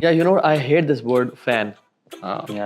Yeah, you know what? I hate this word fan. Yeah,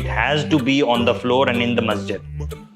it has to be on the floor and in the masjid.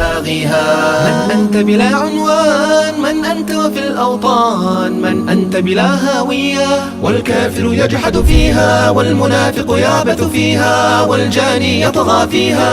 باغيها من أنت بلا عنوان من أنت وفي الأوطان من أنت بلا هاوية والكافر يجحد فيها والمنافق يعبث فيها والجاني يطغى فيها.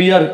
PR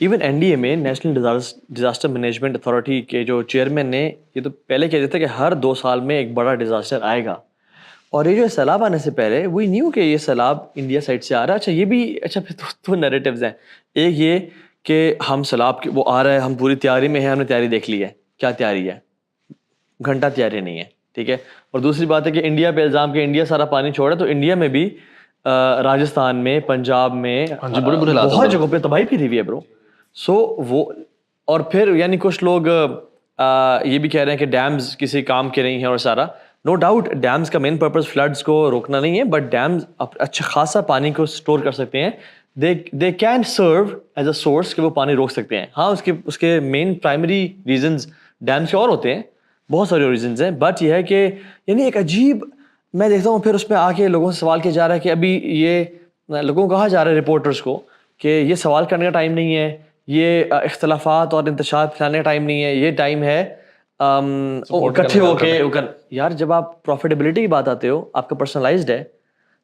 ایون NDA میں نیشنل ڈیزاسٹر مینجمنٹ اتھارٹی کے جو چیئرمین نے یہ تو پہلے کہہ دیتے کہ ہر 2 سال میں ایک بڑا ڈیزاسٹر آئے گا. اور یہ جو سیلاب آنے سے پہلے وی نیو کہ یہ سیلاب انڈیا سائڈ سے آ رہا ہے. اچھا یہ بھی اچھا پھر تو نیریٹیوز ہیں. ایک یہ کہ ہم سیلاب وہ آ رہا ہے, ہم پوری تیاری میں ہیں, ہم نے تیاری دیکھ لی ہے. کیا تیاری ہے؟ گھنٹہ تیاری نہیں ہے, ٹھیک ہے. اور دوسری بات ہے کہ انڈیا پہ الزام کہ انڈیا سارا پانی چھوڑا, تو انڈیا میں بھی راجستھان میں, پنجاب میں بہت جگہوں پہ تباہی پھری ہوئی ہے برو. سو وہ اور پھر یعنی کچھ لوگ یہ بھی کہہ رہے ہیں کہ ڈیمز کسی کام کے نہیں ہیں اور سارا. نو ڈاؤٹ ڈیمز کا مین پرپز فلڈس کو روکنا نہیں ہے, بٹ ڈیمز اچھا خاصا پانی کو اسٹور کر سکتے ہیں. They can serve as a source کہ وہ پانی روک سکتے ہیں. ہاں اس کے مین پرائمری ریزنز ڈیمز کے اور ہوتے ہیں, بہت سارے ریزنز ہیں, بٹ یہ ہے کہ یعنی ایک عجیب میں دیکھتا ہوں پھر اس میں آ کے لوگوں سے سوال کیا جا رہا ہے کہ ابھی یہ لوگوں کو کہا جا رہا ہے رپورٹرز کو کہ یہ سوال کرنے کا ٹائم نہیں ہے, یہ اختلافات اور انتشار پھیلانے کا ٹائم نہیں ہے, یہ ٹائم ہے اکٹھے ہو کے. یار جب آپ پروفیٹیبلٹی کی بات آتے ہو آپ کا پرسنلائزڈ ہے,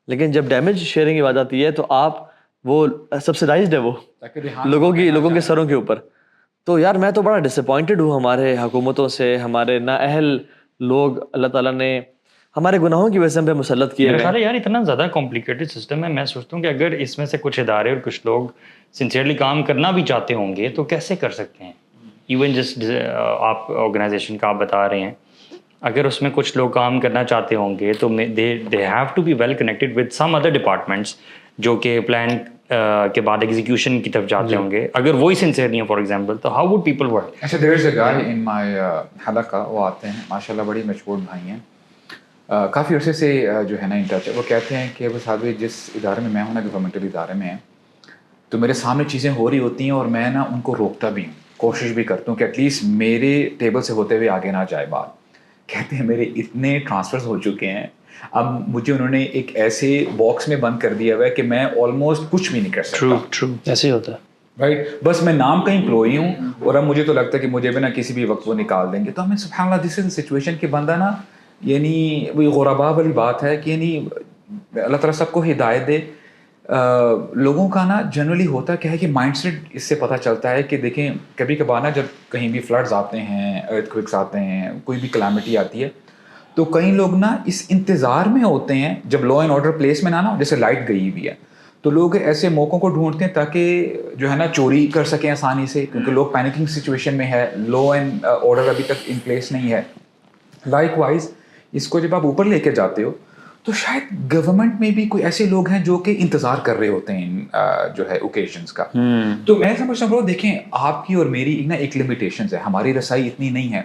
لیکن جب ڈیمیج شیئرنگ کی بات آتی ہے تو آپ وہ سبسیڈائزڈ ہے وہ لوگوں کے سروں کے اوپر. تو یار میں تو بڑا ڈس اپوائنٹڈ ہوں ہمارے حکومتوں سے, ہمارے نااہل لوگ اللہ تعالیٰ نے ہمارے گناہوں کی وجہ سے ہم پہ مسلط کیے ہیں. یار اتنا زیادہ کمپلیکیٹڈ سسٹم ہے, میں سوچتا ہوں کہ اگر اس میں سے کچھ ادارے اور کچھ لوگ سنسیئرلی کام کرنا بھی چاہتے ہوں گے تو کیسے کر سکتے ہیں. ایون جسٹ آپ آرگنائزیشن کا آپ بتا رہے ہیں, اگر اس میں کچھ لوگ کام کرنا چاہتے ہوں گے تو they have to be well connected with some other departments جو کہ پلان کے بعد ایگزیکیوشن کی طرف جاتے ہوں گے. اگر وہی سنسیئر نہیں ہے فار ایگزامپل, تو ہاؤ وڈ پیپل ورک؟ اچھا دیر از اے گائے ان مائی حلقہ, وہ آتے ہیں ماشاء اللہ بڑی مشہور بھائی ہیں, کافی عرصے سے جو ہے نا ان ٹچ ہے. وہ کہتے ہیں کہ وہ صاحب جس ادارے میں ہوں نا, گورنمنٹل ادارے میں ہیں, تو میرے سامنے چیزیں ہو رہی ہوتی ہیں اور میں نا ان کو روکتا بھی ہوں, کوشش بھی کرتا ہوں کہ ایٹ لیسٹ میرے ٹیبل سے ہوتے ہوئے آگے نہ جائے بات. کہتے ہیں میرے اتنے ٹرانسفرز ہو چکے ہیں, اب مجھے انہوں نے ایک ایسے باکس میں بند کر دیا ہوا ہے کہ میں آلموسٹ کچھ بھی نہیں کر سکتا. ٹرو ایسے ہی ہوتا ہے رائٹ. بس میں نام کا امپلائی ہوں اور اب مجھے تو لگتا ہے کہ مجھے بھی نا کسی بھی وقت وہ نکال دیں گے. تو ہمیں سبحان اللہ دس از سچویشن کہ بندہ نا یعنی وہی غربا والی بات ہے کہ یعنی اللہ تعالیٰ سب کو ہدایت دے. لوگوں کا نا جنرلی ہوتا کیا ہے کہ مائنڈ سیٹ اس سے پتہ چلتا ہے کہ دیکھیں کبھی کبھار نا جب کہیں بھی فلڈز آتے ہیں, ارتھ کوئکس آتے ہیں, کوئی بھی کلیمٹی آتی ہے, تو کئی لوگ نا اس انتظار میں ہوتے ہیں جب لا اینڈ آرڈر پلیس میں نہ ہو, جیسے لائٹ گئی ہوئی ہے تو لوگ ایسے موقعوں کو ڈھونڈتے ہیں تاکہ جو ہے نا چوری کر سکیں آسانی سے, کیونکہ لوگ پینکنگ سچویشن میں ہے, لا اینڈ آرڈر ابھی تک ان پلیس نہیں ہے. لائک وائز اس کو جب آپ اوپر لے کے جاتے ہو تو شاید گورنمنٹ میں بھی کوئی ایسے لوگ ہیں جو کہ انتظار کر رہے ہوتے ہیں جو ہے اوکیزنس کا. تو میں سمجھتا ہوں دیکھیں آپ کی اور میری ایک لمیٹیشنز ہے, ہماری رسائی اتنی نہیں ہے.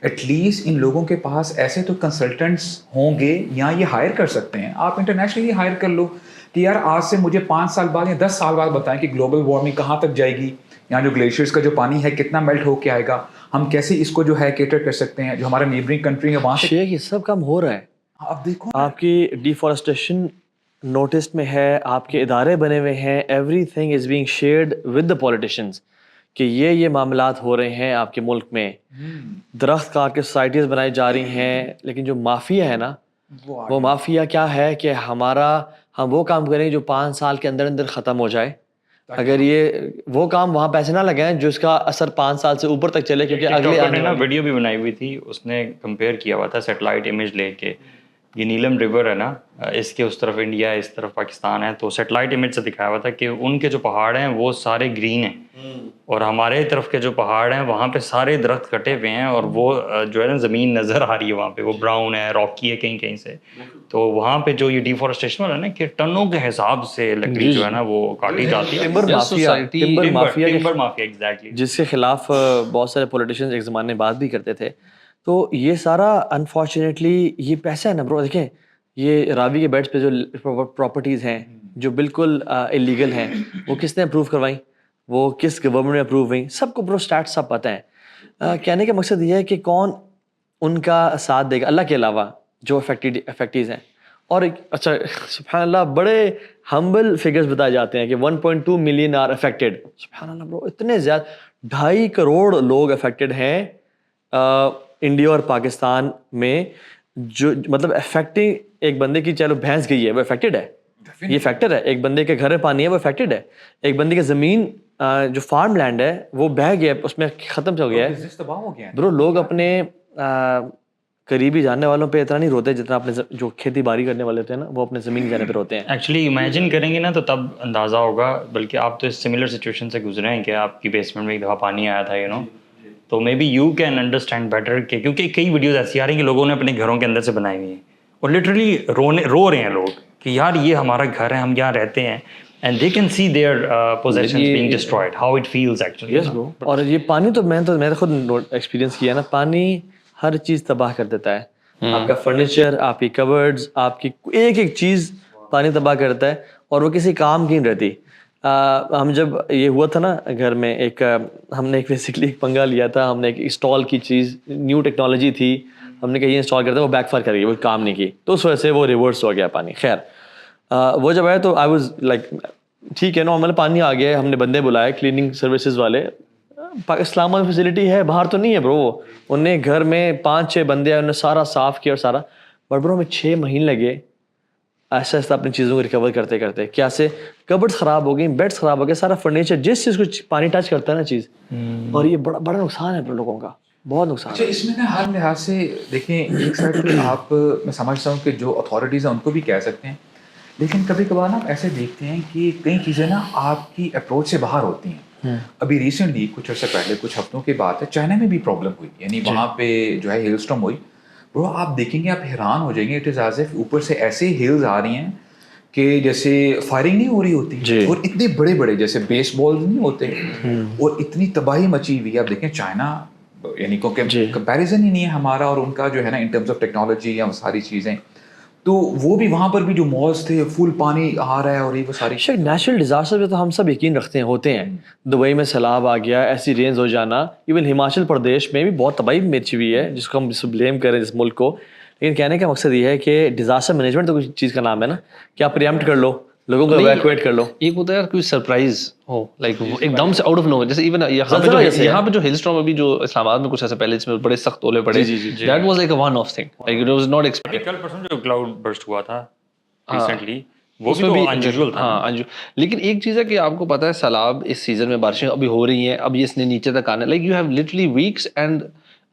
ایٹ لیسٹ ان لوگوں کے پاس ایسے تو کنسلٹنٹس ہوں گے یا یہ ہائر کر سکتے ہیں. آپ انٹرنیشنلی ہائر کر لو کہ یار آج سے مجھے 5 سال بعد یا 10 سال بعد بتائیں کہ گلوبل وارمنگ کہاں تک جائے گی, یہاں جو گلیشیئرس کا جو پانی ہے کتنا میلٹ ہو کے آئے گا, ہم کیسے اس کو جو ہے کیٹر کر سکتے ہیں. جو ہمارا نیبرنگ کنٹری ہے وہاں سے یہ سب کام ہو رہا ہے. اب دیکھو آپ کی ڈیفارسٹیشن نوٹس میں ہے, آپ کے ادارے بنے ہوئے ہیں, every thing is being shared with the politicians کہ یہ معاملات ہو رہے ہیں آپ کے ملک میں. درخت کاٹ کے سوسائٹیز بنائی جا رہی ہیں, لیکن جو مافیا ہے نا وہ مافیا کیا ہے کہ ہم وہ کام کریں جو 5 سال کے اندر اندر ختم ہو جائے. اگر یہ وہ کام وہاں پیسے نہ لگائیں جو اس کا اثر 5 سال سے اوپر تک چلے, کیونکہ اگلے نا ویڈیو بھی بنائی ہوئی تھی, اس نے کمپیئر کیا ہوا تھا سیٹلائٹ امیج لے کے. یہ نیلم ریور ہے نا, اس کے اس طرف انڈیا ہے, اس طرف پاکستان ہے, تو سیٹلائٹ امیج سے دکھایا ہوا تھا کہ ان کے جو پہاڑ ہیں وہ سارے گرین ہیں اور ہمارے طرف کے جو پہاڑ ہیں وہاں پہ سارے درخت کٹے ہوئے ہیں اور وہ جو ہے نا زمین نظر آ رہی ہے وہاں پہ, وہ براؤن ہے, راکی ہے کہیں سے. تو وہاں پہ جو یہ ڈیفارسٹیشن والا ہے نا کہ ٹنوں کے حساب سے لکڑی جو ہے نا وہ کاٹی جاتی ہے. ٹمبر مافیا ایگزیکٹلی, جس کے خلاف بہت سارے پولیٹیشینز ایک زمانے میں بات بھی کرتے تھے. تو یہ سارا انفارچونیٹلی یہ پیسہ ہے نا برو. دیکھیں یہ راوی کے بیڈس پہ جو پراپرٹیز ہیں جو بالکل اللیگل ہیں, وہ کس نے اپروو کروائیں, وہ کس گورنمنٹ نے اپروو ہوئیں, سب کو برو اسٹیٹس سب پتہ ہیں. کہنے کا مقصد یہ ہے کہ کون ان کا ساتھ دے گا اللہ کے علاوہ جو افیکٹیز ہیں. اور اچھا سبحان اللہ بڑے ہمبل فگرز بتائے جاتے ہیں کہ 1.2 ملین آر افیکٹڈ. سبحان اللہ برو, اتنے زیادہ 2.5 کروڑ لوگ افیکٹڈ ہیں انڈیا اور پاکستان میں. جو مطلب افیکٹنگ ایک بندے کی, چلو بھینس گئی ہے وہ افیکٹڈ ہے, یہ فیکٹر ہے. ایک بندے کے گھر میں پانی ہے وہ افیکٹڈ ہے. ایک بندے کی زمین جو فارم لینڈ ہے وہ بہہ گیا, اس میں ختم ہو گیا ہے تباہ ہو گیا ہے. برو. لوگ اپنے قریبی جاننے والوں پہ اتنا نہیں روتے جتنا اپنے جو کھیتی باڑی کرنے والے ہوتے ہیں نا وہ اپنے زمین جانے پہ روتے ہیں. ایکچولی امیجن کریں گے نا تو تب اندازہ ہوگا, بلکہ آپ تو اس سملر سچویشن سے گزرے ہیں کہ آپ کی بیسمنٹ میں ایک دفعہ پانی آیا تھا, تو maybe you can understand better کہ کیونکہ کئی ویڈیوز ایسی آ رہی ہیں کہ لوگوں نے اپنے گھروں کے اندر سے بنائی ہوئی ہیں اور لٹرلی رو رہے ہیں لوگ کہ یار یہ ہمارا گھر ہے, ہم یہاں رہتے ہیں, and they can see their possessions being destroyed, how it feels actually. Yes bro. اور یہ پانی تو میں نے خود ایکسپیرینس کیا نا, پانی ہر چیز تباہ کر دیتا ہے. آپ کا فرنیچر, آپ کی کبرڈز, آپ کی ایک چیز پانی تباہ کرتا ہے اور وہ کسی کام کی نہیں رہتی. ہم جب یہ ہوا تھا نا گھر میں, ہم نے ایک بیسکلی ایک پنگا لیا تھا, ہم نے ایک انسٹال کی چیز, نیو ٹیکنالوجی تھی, ہم نے کہیں یہ انسٹال کرتا وہ بیک فائر کر گئی, وہ کام نہیں کی, تو اس وجہ سے وہ ریورس ہو گیا پانی. خیر وہ جب آیا تو آئی واز لائک ٹھیک ہے نارمل پانی آ گیا ہے, ہم نے بندے بلائے کلیننگ سروسز والے. اسلام آباد فیسلٹی ہے, باہر تو نہیں ہے برو, انہوں نے گھر میں 5-6 بندے آئے, انہوں نے سارا صاف کیا اور سارا, بٹ برو ہمیں 6 مہینے لگے ایسا ایسا اپنی چیزوں کو ریکور کرتے کرتے. کیا سے کبرڈس خراب ہو گئی, بیڈس خراب ہو گئے, سارا فرنیچر جس چیز کو پانی ٹچ کرتا ہے نا چیز, اور یہ بڑا نقصان ہے لوگوں کا, بہت نقصان. اچھا اس میں نا ہر لحاظ سے دیکھیں, ایک سائڈ پہ آپ میں سمجھتا ہوں کہ جو اتھارٹیز ہیں ان کو بھی کہہ سکتے ہیں, لیکن کبھی کبھار نا ایسے دیکھتے ہیں کہ کئی چیزیں نا آپ کی اپروچ سے باہر ہوتی ہیں. ابھی ریسنٹلی کچھ عرصے پہلے, کچھ ہفتوں کی بات ہے, چائنا میں بھی پرابلم ہوئی, یعنی وہاں پہ جو ہے ہیل اسٹارم ہوئی. برو آپ دیکھیں گے, آپ حیران ہو جائیں گے, اٹ از ایز اف اوپر سے ایسے ہیلز آ رہی ہیں کہ جیسے فائرنگ نہیں ہو رہی ہوتی, اور اتنے بڑے بڑے جیسے بیس بال نہیں ہوتے, اور اتنی تباہی مچی ہوئی ہے. آپ دیکھیں چائنا, یعنی کیونکہ کمپیریزن ہی نہیں ہے ہمارا اور ان کا جو ہے نا ان ٹرمز آف ٹیکنالوجی یا ساری چیزیں, تو وہ بھی وہاں پر بھی جو مالز تھے فل پانی آ رہا ہے, اور یہ وہ ساری نیچرل ڈیزاسٹر پہ تو ہم سب یقین رکھتے ہیں, ہوتے ہیں. دبئی میں سیلاب آ گیا, ایسی رینز ہو جانا, ایون ہماچل پردیش میں بھی بہت تباہی مچی ہوئی ہے جس کو ہم بلیم کریں اس ملک کو. لیکن کہنے کا مقصد یہ ہے کہ ڈیزاسٹر مینجمنٹ تو کچھ چیز کا نام ہے نا, کہ آپ پریمپٹ کر لو, لوگوں کو ایویکویٹ کر لو. ایک ہوتا ہے یار کوئی سرپرائز ہو, لائک ایک دم سے آؤٹ آف نو ویئر, جیسے ایون یہاں پہ جو ہیل اسٹارم ابھی جو اسلام آباد میں کچھ ایسے پہلے اس میں بڑے سخت اولے پڑے, that was like a one of thing, like it was not expected. کل پرسوں جو کلاؤڈ برسٹ ہوا تھا ریسنٹلی, وہ بھی انیوژل تھا. ہاں لیکن ایک چیز ہے کہ آپ کو پتا ہے سیلاب اس سیزن میں بارشیں ابھی ہو رہی ہیں, اب اس نے نیچے تک آنا, like you have literally weeks, and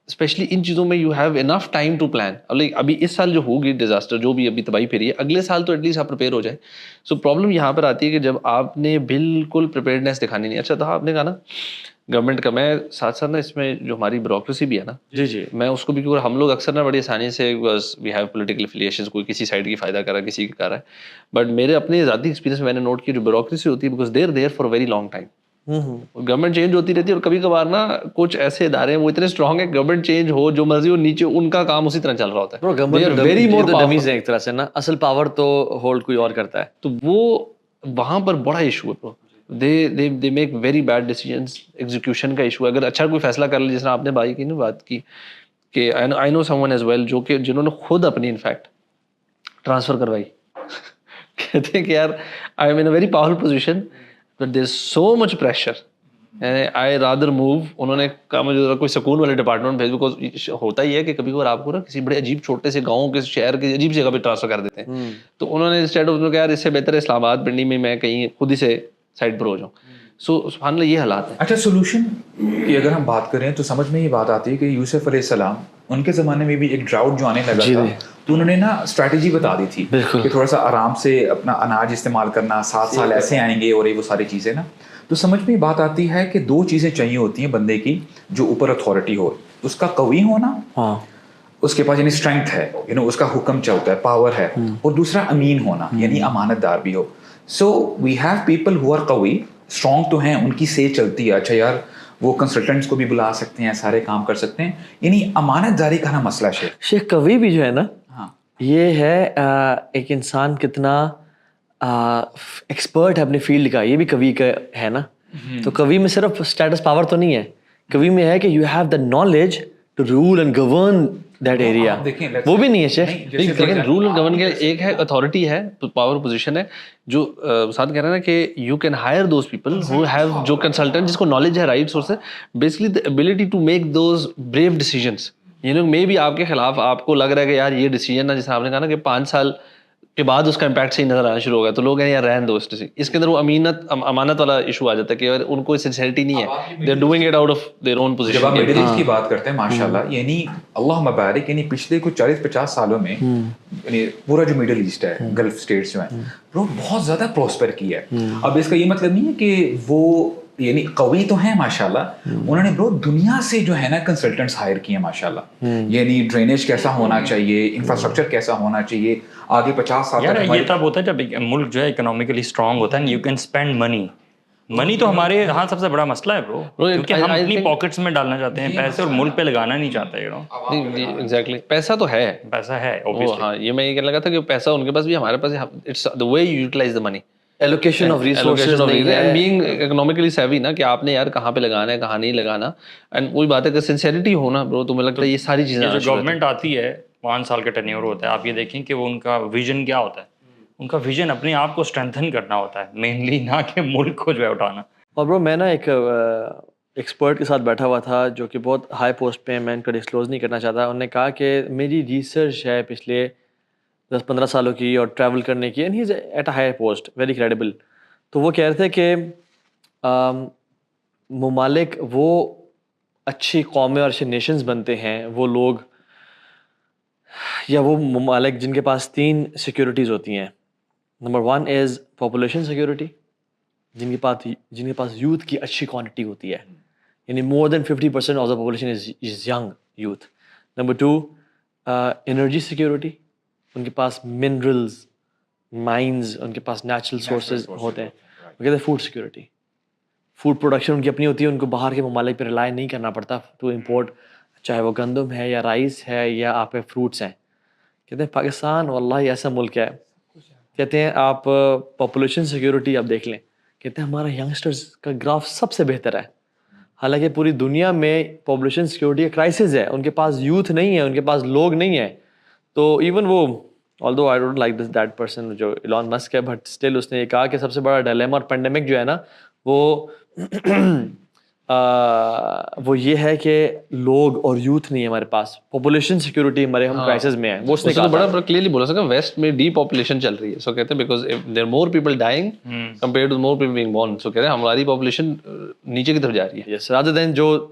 especially ان چیزوں میں you have enough time to plan. اب لائک ابھی اس سال جو ہوگی ڈیزاسٹر, جو بھی ابھی تباہی پھیری ہے, اگلے سال تو ایٹ لیسٹ آپ پریپیئر ہو جائیں. سو پرابلم یہاں پر آتی ہے کہ جب آپ نے بالکل پریپیئرنیس دکھانی نہیں. اچھا تھا آپ نے کہا نا گورنمنٹ کا, میں ساتھ ساتھ نا اس میں جو ہماری بیوروکریسی بھی ہے نا, میں اس کو بھی, کیونکہ ہم لوگ اکثر نا بڑی آسانی سے وی ہیو پولیٹیکل افیلیشنز, کوئی کسی سائڈ کی فائدہ کر رہا ہے, کسی کا کر رہا ہے, بٹ میرے اپنے ذاتی ایکسپیرینس میں نے نوٹ کیا جو بیوروکریسی ہوتی ہے, because there for very long time. Government change ہوتی رہتی ہے, اور کبھی کبھار نا کچھ ایسے ادارے ہیں وہ اتنے اسٹرانگ ہیں, گورنمنٹ چینج ہو جو مرضی ہو, نیچے ان کا کام اسی طرح چل رہا ہوتا ہے. ویری مور ڈمیز ہیں ایک طرح سے نا, اصل پاور تو ہولڈ کوئی اور کرتا ہے. تو وہ وہاں پر بڑا ایشو ہے برو, they make very bad decisions, execution کا ایشو ہے. اگر اچھا کوئی فیصلہ کر لے, جس طرح آپ نے بھائی کی نا بات کی کہ I know someone as well, جو کہ جنہوں نے خود اپنی انفیکٹ ٹرانسفر کروائی, کہتے ہیں کہ یار I am in a very powerful position but there is so much pressure and I rather move. انہوں نے کہا مجھے ذرا کوئی سکون والے ڈپارٹمنٹ بھیج, بیکاز ہوتا ہی ہے کہ کبھی کبھار آپ کو نا کسی بڑے عجیب چھوٹے سے گاؤں کے شہر کے عجیب جگہ پہ ٹرانسفر کر دیتے ہیں. تو انہوں نے انسٹیڈ آف کہا یار اس سے بہتر ہے اسلام آباد پنڈی میں میں کہیں خود ہی سے سائڈ پر ہو جاؤں. سو سبحان اللہ یہ حالات ہیں. اچھا سولوشن کی اگر ہم بات کریں تو سمجھ میں یہ بات آتی ہے کہ یوسف علیہ السلام, ان کے زمانے میں بھی ایک ڈراؤٹ جو آنے لگا تھا, تو انہوں نے نا اسٹریٹجی بتا دی تھی کہ تھوڑا سا آرام سے اپنا اناج استعمال کرنا, 7 سال ایسے آئیں گے, اور یہ وہ ساری چیزیں نا. تو سمجھ میں یہ بات آتی ہے کہ 2 چیزیں چاہیے ہوتی ہیں بندے کی, جو اوپر اتھارٹی ہو, اس کا قوی ہونا, اس کے پاس یعنی اسٹرینتھ ہے, اس کا حکم چلتا ہے, پاور ہے, اور دوسرا امین ہونا, یعنی امانت دار بھی ہو. So we have people who are قوی, اسٹرانگ تو ہیں, ان کی سے چلتی ہے, اچھا یار وہ کنسلٹنٹس کو بھی بلا سکتے ہیں, سارے کام کر سکتے ہیں, یعنی امانت داری کا نا مسئلہ ہے. شیخ قوی بھی جو ہے نا, یہ ہے ایک انسان کتنا ایکسپرٹ ہے اپنے فیلڈ کا, یہ بھی قوی کا ہے نا. تو قوی میں صرف اسٹیٹس پاور تو نہیں ہے, قوی میں ہے کہ you have the knowledge to rule and govern that area. وہ بھی نہیں ہے شیخ. لیکن رول اینڈ گورن کے ایک ہے اتھارٹی ہے, پاور پوزیشن ہے, جو ساتھ کہہ رہے ہیں نا کہ you can hire those people who have, جو کنسلٹنٹ جس کو نالج ہے, رائٹ سورس ہے, basically the ability to make those brave decisions. Maybe آپ کے خلاف آپ کو لگ رہا ہے کہ یار یہ ڈیسیجن نا, جیسے آپ نے کہا نا کہ 5 سال کے بعد اس کا امپیکٹ صحیح نظر آنا شروع ہو گیا تو لوگ ہیں یار رہن دو اس کے اندر وہ امانت والا ایشو آ جاتا ہے کہ ان کو سنسیئرٹی نہیں ہے, they are doing it out of their own position. جب آپ مڈل ایسٹ کی بات کرتے ہیں ماشاءاللہ, یعنی اللہ مبارک, یعنی پچھلے کچھ 40-50 سالوں میں یعنی پورا جو مڈل ایسٹ ہے, گلف اسٹیٹس جو ہیں, وہ بہت زیادہ پروسپر کیا ہے. اب اس کا یہ مطلب نہیں ہے کہ وہ یعنی قوی تو ہیں ماشاءاللہ, انہوں نے برو دنیا سے جو ہے نا کنسلٹنٹس ہائر کیے ہیں ماشاءاللہ, یعنی ڈرینیج کیسا ہونا چاہیے, انفراسٹرکچر کیسا ہونا چاہیے آگے 50 سال تک. یہ تب ہوتا ہے جب ایک ملک جو ہے اکنامکلی اسٹرانگ ہوتا ہے, یو کین اسپینڈ منی تو ہمارے ہاں سب سے بڑا مسئلہ ہے برو, کیونکہ ہم اپنی پاکٹس میں ڈالنا چاہتے ہیں پیسے اور ملک پہ لگانا نہیں چاہتے. ایگزیکٹلی, پیسہ تو ہے, پیسہ ہے. ہاں یہ میں یہ کہنے لگا تھا کہ پیسہ ان کے پاس بھی, ہمارے پاس, it's the way you utilize the money, allocation of resources and being economically savvy نا, کہ آپ نے یار کہاں پہ لگانا ہے کہاں نہیں لگانا. اینڈ وہی بات ہے کہ سنسیئرٹی ہونا برو, تو مجھے لگتا ہے یہ ساری چیزیں جو گورنمنٹ آتی ہے 5 سال کا ٹینیور ہوتا ہے, آپ یہ دیکھیں کہ وہ ان کا ویژن کیا ہوتا ہے, ان کا ویژن اپنے آپ کو اسٹرینتھن کرنا ہوتا ہے مینلی, نہ کہ ملک کو جو ہے اٹھانا. اور برو میں نا ایک ایکسپرٹ کے ساتھ بیٹھا ہوا تھا جو کہ بہت ہائی پوسٹ پہ, میں ان کا ڈسکلوز نہیں کرنا چاہتا. انہوں نے کہا کہ میری ریسرچ ہے پچھلے 10-15 سالوں کی اور ٹریول کرنے کی, and he is at a high post, very credible. تو وہ کہہ رہے تھے کہ ممالک وہ اچھی قومیں اور اچھے نیشنز بنتے ہیں وہ لوگ, یا وہ ممالک جن کے پاس 3 سیکیورٹیز ہوتی ہیں. نمبر 1 از پاپولیشن سیکیورٹی, جن کے پاس یوتھ کی اچھی کوانٹٹی ہوتی ہے, یعنی more than 50% of the population is young youth. Number 2 energy security, ان کے پاس منرلز, مائنز, ان کے پاس نیچرل سورسز ہوتے ہیں. وہ کہتے ہیں فوڈ سیکیورٹی, فوڈ پروڈکشن ان کی اپنی ہوتی ہے, ان کو باہر کے ممالک پہ ریلائی نہیں کرنا پڑتا ٹو امپورٹ, چاہے وہ گندم ہے یا رائس ہے یا آپ کے فروٹس ہیں. کہتے ہیں پاکستان واللہ ایسا ملک ہے, کہتے ہیں آپ پاپولیشن سیکیورٹی آپ دیکھ لیں, کہتے ہیں ہمارا ینگسٹرز کا گراف سب سے بہتر ہے, حالانکہ پوری دنیا میں پاپولیشن سیکیورٹی کا کرائسس ہے, ان کے پاس یوتھ نہیں ہے, ان کے پاس لوگ نہیں ہیں. تو ایون وہ although I don't like that person جو ایلون مسک ہے, بٹ اسٹل اس نے یہ کہا کہ سب سے بڑا ڈیلیما اور پینڈیمک جو ہے نا وہ یہ ہے کہ لوگ اور یوتھ نہیں ہے ہمارے پاس, پاپولیشن سیکیورٹی ہمارے ہم کرائسس میں ہیں. وہ اس نے کہا بڑا کلیئرلی بولا سکا ویسٹ میں ڈی پاپولیشن چل رہی ہے, سو کہتے ہیں because there more people dying compare to more people being born, so کہتے ہیں ہماری پاپولیشن نیچے کی طرف جا رہی ہے. یس, رادر دین جو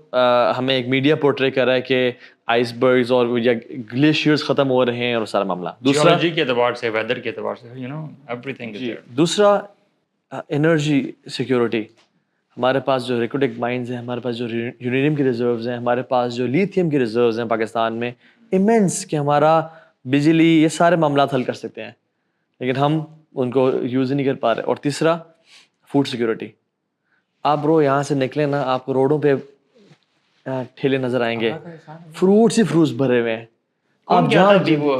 ہمیں ایک میڈیا پورٹری کر رہا ہے کہ آئس برگز اور گلیشیئرز ختم ہو رہے ہیں اور سارا معاملہ. دوسرا جیولوجی کے اعتبار سے, ویدر کے اعتبار سے, you know everything is there. دوسرا انرجی سیکیورٹی, ہمارے پاس جو ریکوڈک مائنز ہیں, ہمارے پاس جو یورینیم کی ریزروز ہیں, ہمارے پاس جو لیتھیم کی ریزروز ہیں پاکستان میں ایمنس, کہ ہمارا بجلی یہ سارے معاملات حل کر سکتے ہیں, لیکن ہم ان کو یوز نہیں کر پا رہے. اور تیسرا فوڈ سیکیورٹی. آپ برو یہاں سے نکلیں نا, آپ کو روڈوں پہ ٹھیلے نظر آئیں گے, فروٹس ہی فروٹس بھرے ہوئے ہیں. آپ جہاں وہ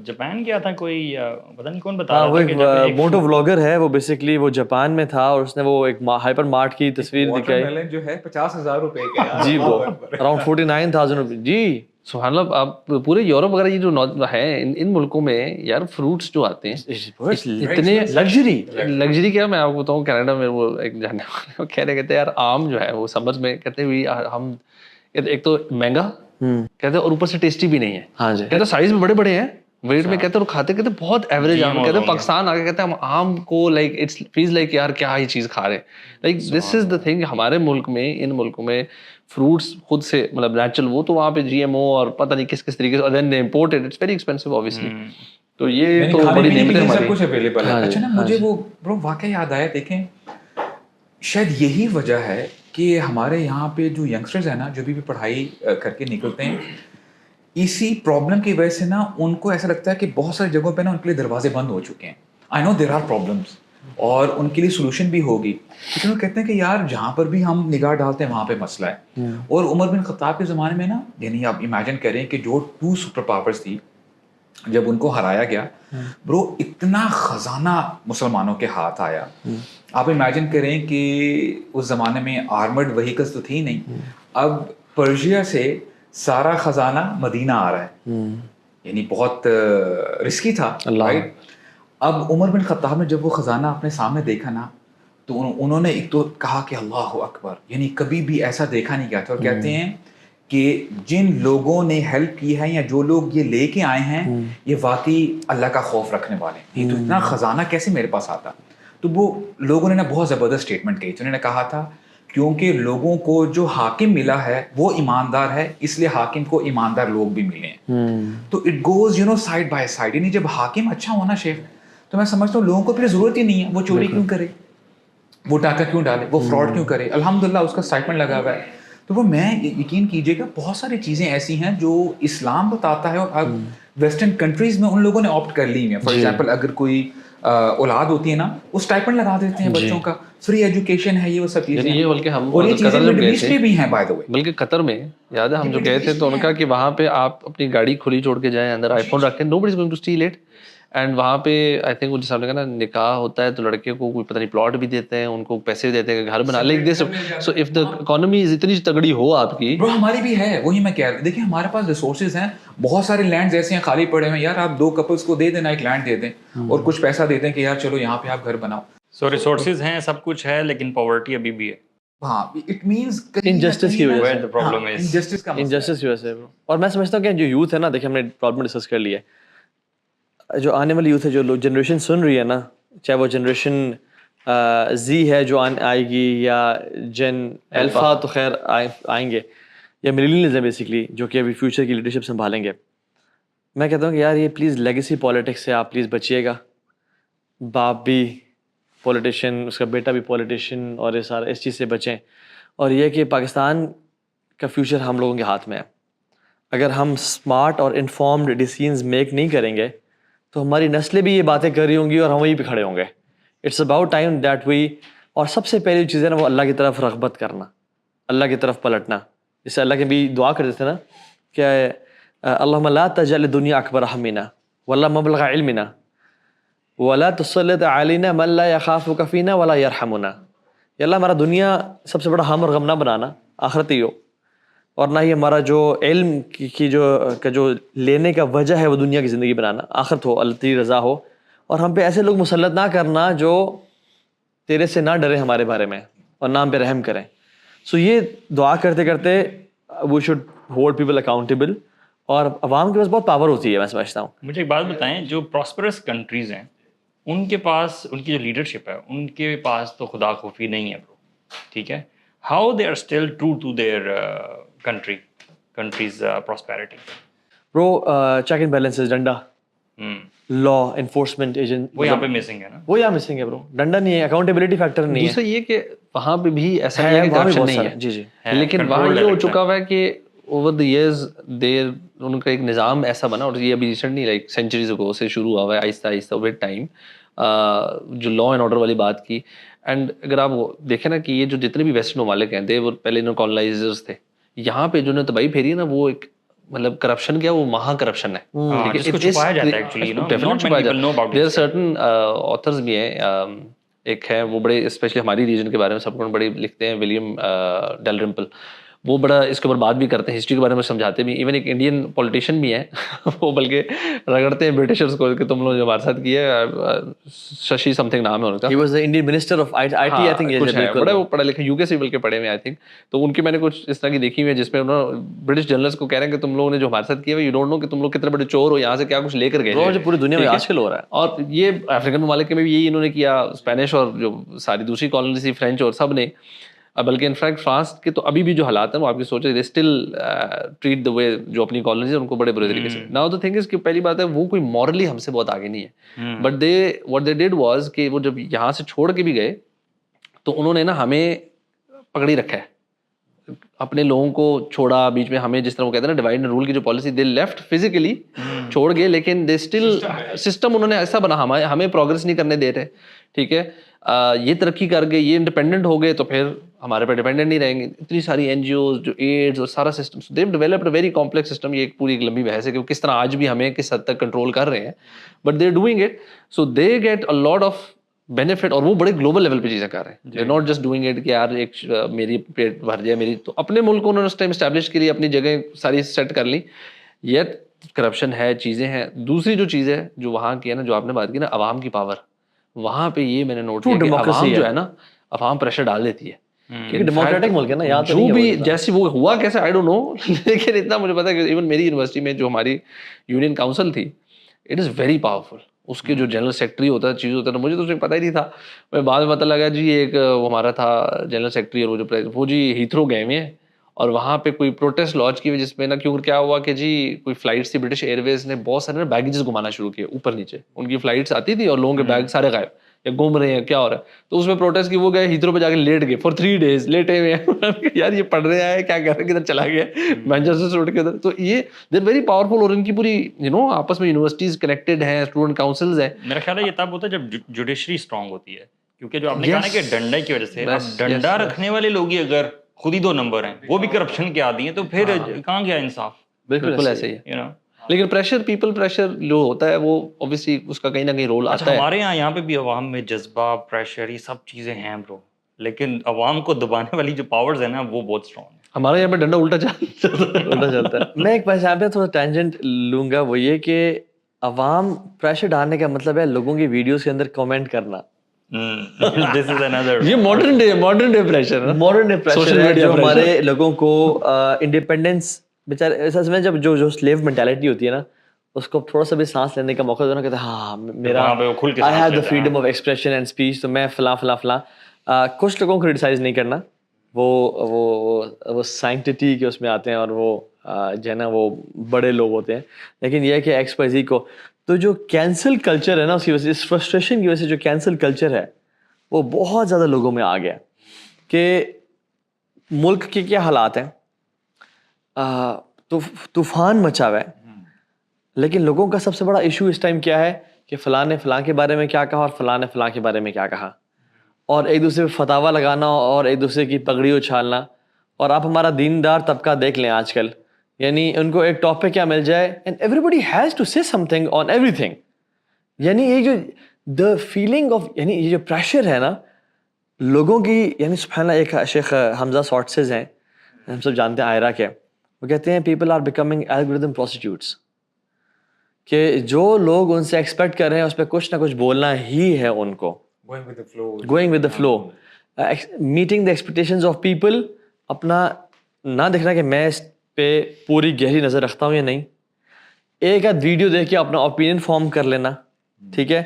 جاپان گیا تھا کوئی, پتہ نہیں کون بتا ہاں, رہا وہ تھا ایک موٹو ولاگر ہے, وہ بیسکلی وہ جاپان میں تھا اور اس نے وہ ایک ہائپر مارٹ کی تصویر دکھائی جو ہے 50,000 روپے کا, جی وہ اراؤنڈ 49,000 روپے. جی سبحان اللہ. آپ پورے یورپ وغیرہ یہ جو ہیں ان ملکوں میں یار فروٹس جو آتے ہیں اتنے لگژری کیا, میں آپ کو بتاؤں کینیڈا میں وہ ایک جاننے والے کہہ رہے, کہتے ہیں یار آم جو ہے وہ سمر میں کہتے ہوئی ہم ایک تو مہنگا کہتے اور اوپر سے ٹیسٹی بھی نہیں ہے. ہاں جی, کہتے سائز میں بڑے بڑے ہیں, ویٹ میں کہتے اور کھاتے کہتے بہت ایوریج آم. کہتے پاکستان آ کے کہتے ہم آم کو لائک اٹس فیلز لائک یار کیا ہی چیز کھا رہے ہیں. Like this is the thing, ہمارے ملک میں ان ملکوں میں فروٹس خود سے مطلب نیچرل, وہ تو وہاں پہ جی ایم او اور پتہ نہیں کس طریقے سے, then imported, it's very expensive obviously. تو یہ تو بڑی نعمت ہے ہماری, سب کچھ اویلیبل ہے. اچھا نا, مجھے وہ برو واقعہ یاد آیا, دیکھیں شاید یہی وجہ ہے کہ ہمارے یہاں پہ جو ینگسٹرز ہیں نا, جو بھی پڑھائی کر کے نکلتے ہیں, اسی پرابلم کی وجہ سے نا ان کو ایسا لگتا ہے کہ بہت ساری جگہوں پہ نا ان کے لیے دروازے بند ہو چکے ہیں. آئی نو دیر آر پرابلمس اور ان کے لیے سولوشن بھی ہوگی, لیکن وہ کہتے ہیں کہ یار جہاں پر بھی ہم نگاہ ڈالتے ہیں وہاں پہ مسئلہ ہے. اور عمر بن خطاب کے زمانے میں نا, یعنی آپ امیجن کریں کہ جو 2 سپر پاورز تھی, جب ان کو ہرایا گیا برو, اتنا خزانہ مسلمانوں کے ہاتھ آیا. آپ امیجن کریں کہ اس زمانے میں آرمرڈ وہیکلس تو تھی نہیں, اب پرشیا سے سارا خزانہ مدینہ آ رہا ہے, یعنی بہت رسکی تھا, رائٹ. اب عمر بن خطاب نے جب وہ خزانہ اپنے سامنے دیکھا نا, تو انہوں نے ایک تو کہا کہ اللہ اکبر, یعنی کبھی بھی ایسا دیکھا نہیں گیا تھا. اور کہتے ہیں کہ جن لوگوں نے ہیلپ کی ہے یا جو لوگ یہ لے کے آئے ہیں یہ واقعی اللہ کا خوف رکھنے والے ہیں. یہ تو اتنا خزانہ کیسے میرے پاس آتا. تو وہ لوگوں نے نا بہت زبردست اسٹیٹمنٹ کہی تھی. انہوں نے کہا تھا کیونکہ لوگوں کو جو حاکم ملا ہے وہ ایماندار ہے اس لیے حاکم کو ایماندار لوگ بھی ملے ہیں. تو it goes side by side. یعنی جب حاکم اچھا ہونا شیخ تو میں سمجھتا ہوں لوگوں کو پھر ضرورت ہی نہیں ہے وہ چوری کیوں کرے, وہ ڈاکہ کیوں ڈالے, وہ فراڈ کیوں کرے. الحمدللہ اس کا اسٹائپنڈ لگا ہوا ہے. تو وہ میں یقین کیجیے گا بہت ساری چیزیں ایسی ہیں جو اسلام بتاتا ہے اور اب ویسٹرن کنٹریز میں ان لوگوں نے آپٹ کر لی ہیں. فار ایگزامپل اگر کوئی اولاد ہوتی ہے نا وہ اسٹائپنڈ لگا دیتے ہیں بچوں کا, فری ایجوکیشن ہے, یہ وہ سب چیزیں. یہ بلکہ ہم اور یہ چیزیں مڈل ایسٹ میں بھی ہیں بائی دا وے. بلکہ قطر میں یاد ہے ہم جو گئے تھے تو ان کا کہ وہاں پہ آپ اپنی گاڑی کھلی چھوڑ کے جائیں, اندر آئی فون رکھیں, nobody is going to steal it. And وہاں پہ آئی تھنک جیسا آپ نے کہا نا نکاح ہوتا ہے تو لڑکے کو کوئی پتہ نہیں پلاٹ بھی دیتے ہیں, ان کو پیسے بھی دیتے ہیں کہ گھر بنا لے. سو اف دا اکانومی اتنی تگڑی ہو آپ کی, برو ہماری بھی ہے, وہی میں کہہ رہا ہوں. دیکھیں ہمارے پاس ریسورسز ہیں, بہت سارے لینڈز ایسے ہیں خالی پڑے ہیں. یار آپ 2 کپلس کو دے دینا ایک لینڈ دے دیں اور کچھ پیسہ دے دیں کہ یار چلو یہاں پہ آپ گھر بناؤ. سو ریسورسز ہیں, سب کچھ ہے, لیکن پاورٹی ابھی بھی ہے. ہاں اٹ مینس انجسٹس کی وجہ سے, انجسٹس کا انجسٹس کی وجہ سے. اور میں سمجھتا ہوں کہ جو یوتھ ہے نا, دیکھیں ہم نے پرابلم ڈسکس کر لیا ہے, جو آنے والی یوتھ ہے, جو جنریشن سن رہی ہے نا, چاہے وہ جنریشن زی ہے جو آئے گی یا جن الفا تو خیر آئیں گے, یا ملینیلز ہیں بیسکلی جو کہ ابھی فیوچر کی لیڈرشپ سنبھالیں گے. میں کہتا ہوں کہ یار یہ پلیز لیگیسی پالیٹکس سے آپ پلیز بچیے گا. باپ بھی پولیٹیشین, اس کا بیٹا بھی پولیٹیشین, اور یہ سارا اس چیز سے بچیں. اور یہ کہ پاکستان کا فیوچر ہم لوگوں کے ہاتھ میں ہے. اگر ہم اسمارٹ اور انفارمڈ ڈیسیژنز میک نہیں کریں گے تو ہماری نسلیں بھی یہ باتیں کر رہی ہوں گی اور ہم وہیں پہ کھڑے ہوں گے. It's about time that we, اور سب سے پہلی چیز ہے نا وہ اللہ کی طرف رغبت کرنا, اللہ کی طرف پلٹنا. جس سے اللہ کے بھی دعا کرتے تھے نا کہ اللہم لا تجعل الدنیا اکبر ہمنا ولا مبلغ علمنا ولا تسلط علینا من لا یخافک فینا ولا یرحمنا. یا اللہ ہمارا دنیا سب سے بڑا ہم اور غم نہ بنانا, آخرت ہی ہو, اور نہ ہی ہمارا جو علم کی جو لینے کا وجہ ہے وہ دنیا کی زندگی بنانا, آخرت ہو, اللہ تیری رضا ہو. اور ہم پہ ایسے لوگ مسلط نہ کرنا جو تیرے سے نہ ڈرے ہمارے بارے میں اور نہ ہم پہ رحم کریں. سو یہ دعا کرتے کرتے we should hold people accountable, اور عوام کے پاس بہت پاور ہوتی ہے میں سمجھتا ہوں. مجھے ایک بات بتائیں, جو پراسپرس کنٹریز ہیں ان کے پاس, ان کی جو لیڈرشپ ہے ان کے پاس تو خدا خوفی نہیں ہے برو, ٹھیک ہے. How they are still true to their countries prosperity. Bro check and balances, ڈنڈا, لا انفورسمنٹ ایجنٹ, وہ یہاں پہ مسنگ ہے نا, وہ یہاں مسنگ ہے برو. ڈنڈا نہیں ہے, اکاؤنٹیبلٹی فیکٹر نہیں ہے. دوسرا یہ کہ وہاں پہ بھی ایسا نہیں ہے کہ کرپشن نہیں ہے. جی جی, لیکن وہاں یہ ہو چکا ہوا ہے کہ اوور دی ایئرز دیر ان کا ایک نظام ایسا بنا, اور یہ ابھی ریسنٹ نہیں, لائک سینچریز اگو سے شروع ہوا ہے آہستہ آہستہ ود ٹائم, جو لا اینڈ آرڈر والی بات کی. اینڈ اگر آپ دیکھیں نا کہ یہ جو جتنے بھی ویسٹرن ممالک ہیں, وہ پہلے انہوں کالونائزرز تھے, یہاں پہ جو نے تباہی پھیری ہے نا وہ ایک مطلب کرپشن کیا, وہ مہا کرپشن ہے. چھپایا جاتا ہے ایکچولی, دیر سرٹن آتھرز بھی ہیں, ایک ہے وہ بڑے اسپیشلی ہماری ریجن کے بارے میں سب کو بڑے لکھتے ہیں, ولیم ڈیلرمپل, وہ بڑا اس کے اوپر بات بھی کرتے ہیں, ہسٹری کے بارے میں سمجھاتے بھی. ایون ایک انڈین پولیٹیشین بھی ہیں وہ بلکہ رگڑتے ہیں برٹشرز کو کہ تم لوگ جو ہمارے ساتھ کیا ہے, ششی سم تھنگ نام ہے ان کا, he was the Indian Minister of IT I think, کچھ ہے بڑا وہ پڑھا لکھا, یو کے سے بلکہ پڑھے ہوئے آئی تھنک. تو ان کی میں نے کچھ اس طرح کی دیکھی ہوئی ہے جس میں انہوں نے برٹش جرنلسٹ کو کہہ رہے ہیں کہ تم لوگوں نے جو ہمارے ساتھ کیا ہے, یو ڈونٹ نو کہ تم لوگ کتنے بڑے چور ہو, یہاں سے کیا کچھ لے کر گئے جو پوری دنیا میں آج کل ہو رہا ہے. اور یہ افریقن ممالک میں بھی یہی انہوں نے کیا, اسپینش اور جو ساری دوسری کالونیز تھی, فرینچ اور سب نے. بلکہ انفیکٹ فرانس کے تو ابھی بھی جو حالات ہیں وہ آپ کی سوچیں, دے اسٹل ٹریٹ دا وے جو اپنی کالونیز ہیں ان کو بڑے برے طریقے سے. ناؤ دا تھنگ از کہ پہلی بات ہے وہ کوئی مورلی ہم سے بہت آگے نہیں ہے, but they what they did was کہ وہ جب یہاں سے چھوڑ کے بھی گئے تو انہوں نے نا ہمیں پکڑی رکھا ہے, اپنے لوگوں کو چھوڑا بیچ میں. ہمیں جس طرح وہ کہتے ہیں نا ڈیوائڈ اینڈ رول کی جو پالیسی, دے لیفٹ فزیکلی چھوڑ گئے, لیکن دے اسٹل سسٹم انہوں نے ایسا بنا ہمیں پروگرس نہیں کرنے دے رہے, ٹھیک ہے. یہ ترقی کر گئے, یہ انڈیپینڈنٹ ہو گئے تو پھر ہمارے پہ ڈیپینڈنٹ نہیں رہیں گے. اتنی ساری این جی اوز, جو ایڈز اور سارا system, they have developed a very complex system. یہ ایک پوری ایک لمبی بحث ہے کہ کس طرح آج بھی ہمیں کس حد تک کنٹرول کر رہے ہیں, but they are doing it. So they get a lot of benefit, اور وہ بڑے گلوبل لیول پہ چیزیں کر رہے ہیں. They not just doing it کہ یار ایک میری پیٹ بھر جائے میری, تو اپنے ملک کو انہوں نے اس ٹائم اسٹیبلش کی, اپنی جگہ ساری سیٹ کر لی. یہ کرپشن ہے, چیزیں ہیں. دوسری جو چیز ہے جو وہاں کی ہے نا, جو آپ نے بات کی نا عوام کی پاور, وہاں پہ یہ میں نے نوٹ کیا کہ عوام جو ہے نا, عوام پریشر ڈال دیتی ہے. کیونکہ ڈیموکریٹک ملک ہے نا, یہاں جو بھی جیسے وہ ہوا کیسے آئی ڈونٹ نو, لیکن اتنا مجھے پتا ہے کہ ایون میری یونیورسٹی میں جو ہماری یونین کاؤنسل تھی, اٹ از ویری پاورفل. اس کے جو جنرل سیکرٹری ہوتا ہے, چیز ہوتا ہے, مجھے تو اس میں پتہ ہی نہیں تھا. میں بعد میں پتہ لگا جی ایک ہمارا تھا جنرل سیکرٹری, اور وہ جی ہیتھرو گئے ہوئے ہیں, اور وہاں پہ کوئی پروٹیسٹ لانچ کی ہوئی جس میں نا کیوں کیا ہوا کہ جی کوئی فلائٹس تھی برٹش ایئر ویز نے بہت سارے بیگیجز گھمانا شروع کیے اوپر نیچے. ان کی فلائٹس آتی تھی اور لوگوں کے بیگ سارے غائب یا گم رہے ہیں, کیا ہو رہا ہے. تو اس میں پروٹیسٹ کی وہ گئے ہیتھرو پہ جا کے لیٹ گئے فار 3 days, لیٹے ہوئے ہیں. یار یہ پڑھ رہے ہیں کیا کر رہے ہیں, کدھر چلا گیا مینچسٹر سے اٹھ کے ادھر. تو یہ دے آر ویری پاورفل, اور ان کی پوری آپس میں یونیورسٹیز کنیکٹڈ ہیں, اسٹوڈنٹ کاؤنسلز ہیں. میرا خیال ہے یہ تب ہوتا ہے جب جوڈیشری اسٹرانگ ہوتی ہے, کیونکہ جو آپ نے کہا نا کہ ڈنڈے کی وجہ سے, اب ڈنڈا رکھنے والے لوگ ہی اگر خود ہی 2 نمبر ہیں, وہ بھی کرپشن کے عادی ہیں, تو پھر کہاں گیا انصاف. بالکل ایسے ہی ہے. لیکن پریشر, پیپل پریشر جو ہوتا ہے وہ اوبویسلی اس کا کہیں نہ کہیں رول آتا ہے. ہمارے یہاں پہ بھی عوام میں جذبہ, پریشر, یہ سب چیزیں ہیں برو, لیکن عوام کو دبانے والی جو پاورز ہیں نا وہ بہت اسٹرانگ ہیں. ہمارے یہاں پہ ڈنڈا الٹا چلتا ہے. میں ایک یہاں پہ تھوڑا ٹینجنٹ لوں گا, وہ یہ کہ عوام پریشر ڈالنے کا مطلب ہے لوگوں کی ویڈیوز کے اندر کمنٹ کرنا. یہ ماڈرن ڈے پریشر ہے جو ہمارے لوگوں کو انڈیپینڈنس بیچارے اصل میں جو سلیو مینٹیلٹی ہوتی ہے نا, اس کو تھوڑا سا بھی سانس لینے کا موقع دینا, کہتے ہیں ہاں میرا I have the freedom of expression and speech, تو میں فلاں فلاں فلاں. کچھ لوگوں کو کرٹیسائز نہیں کرنا, وہ سائنٹٹی کے اس میں آتے ہیں اور وہ جو ہے نا وہ بڑے لوگ ہوتے ہیں. لیکن یہ ہے کہ ایکس وائی زی کو تو جو کینسل کلچر ہے نا, اس کی وجہ سے, اس فرسٹریشن کی وجہ سے جو کینسل کلچر ہے وہ بہت زیادہ لوگوں میں آ گیا. کہ ملک کے کیا حالات ہیں, طوفان مچا ہوا ہے, لیکن لوگوں کا سب سے بڑا ایشو اس ٹائم کیا ہے کہ فلاں نے فلاں کے بارے میں کیا کہا اور فلاں نے فلاں کے بارے میں کیا کہا, اور ایک دوسرے پہ فتاوا لگانا اور ایک دوسرے کی پگڑی اچھالنا. اور آپ ہمارا دیندار طبقہ دیکھ لیں آج کل, یعنی ان کو ایک ٹاپک کیا مل جائے and everybody has to say something on everything. یعنی یہ جو دا فیلنگ آف, یعنی یہ جو پریشر ہے نا لوگوں کی, یعنی سبحان اللہ, ایک شیخ حمزہ سارٹسز ہیں, ہم سب جانتے ہیں آئرہ کے, وہ کہتے ہیں پیپل آر بیکمنگ الگوریدم پروسٹیٹیوٹس, کہ جو لوگ ان سے ایکسپیکٹ کر رہے ہیں اس پہ کچھ نہ کچھ بولنا ہی ہے ان کو, going with the flow, meeting the expectations of people, اپنا نہ دیکھنا کہ میں اس پہ پوری گہری نظر رکھتا ہوں یا نہیں, ایک آدھ ویڈیو دیکھ کے اپنا اوپینین فارم کر لینا, ٹھیک ہے,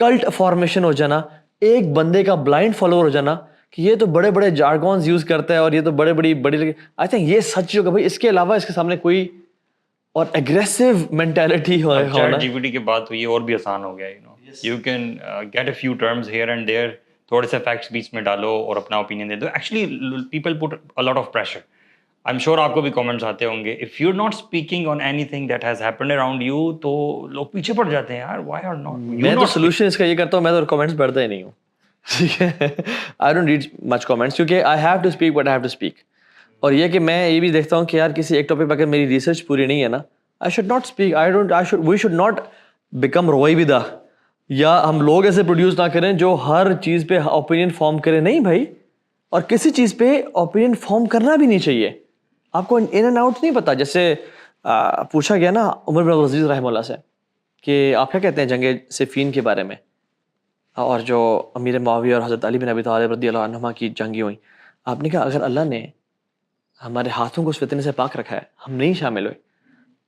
کلٹ فارمیشن ہو جانا, ایک بندے کا بلائنڈ فالوور ہو جانا کہ یہ تو بڑے بڑے جارگونز یوز کرتا ہے اور یہ تو بڑی آئی تھنک یہ سچ ہوگا بھائی, اس کے علاوہ اس کے سامنے کوئی اور اگریسو مینٹیلٹی ہونا. چیٹ جی پی ٹی کے بعد تو یہ اور بھی آسان ہو گیا, you can get a few terms here and there, تھوڑے سے فیکٹس بیچ میں ڈالو اور اپنا اوپینین دے دو. Actually people put a lot of pressure. I'm sure آپ کو بھی کامنٹس آتے ہوں گے, if you are not speaking on anything that has happened around you, تو لوگ پیچھے پڑ جاتے ہیں یار, وائی آر ناٹ. میں تو سولوشن اس کا یہ کرتا ہوں, میں تو کامنٹس پڑھتا ہی نہیں ہوں, ٹھیک ہے, I don't read much comments, کیونکہ I have to speak what I have to speak. اور یہ کہ میں یہ بھی دیکھتا ہوں کہ یار کسی ایک ٹاپک پہ اگر میری ریسرچ پوری نہیں ہے نا, I should not speak. We should not become رویبدہ, یا ہم لوگ ایسے پروڈیوس نہ کریں جو ہر چیز پہ اوپینین فارم کریں. نہیں بھائی, اور کسی چیز پہ اوپینین فارم کرنا بھی نہیں چاہیے. آپ کو ان اینڈ آؤٹ نہیں پتا. جیسے پوچھا گیا نا عمر بن عبدالعزیز رحمہ اللہ سے کہ آپ کیا کہتے ہیں جنگ صفین کے بارے میں, اور جو امیر معاویہ اور حضرت علی بن ابی طالب رضی اللہ عنہما کی جنگیں ہوئیں. آپ نے کہا اگر اللہ نے ہمارے ہاتھوں کو اس فتنے سے پاک رکھا ہے, ہم نہیں شامل ہوئے,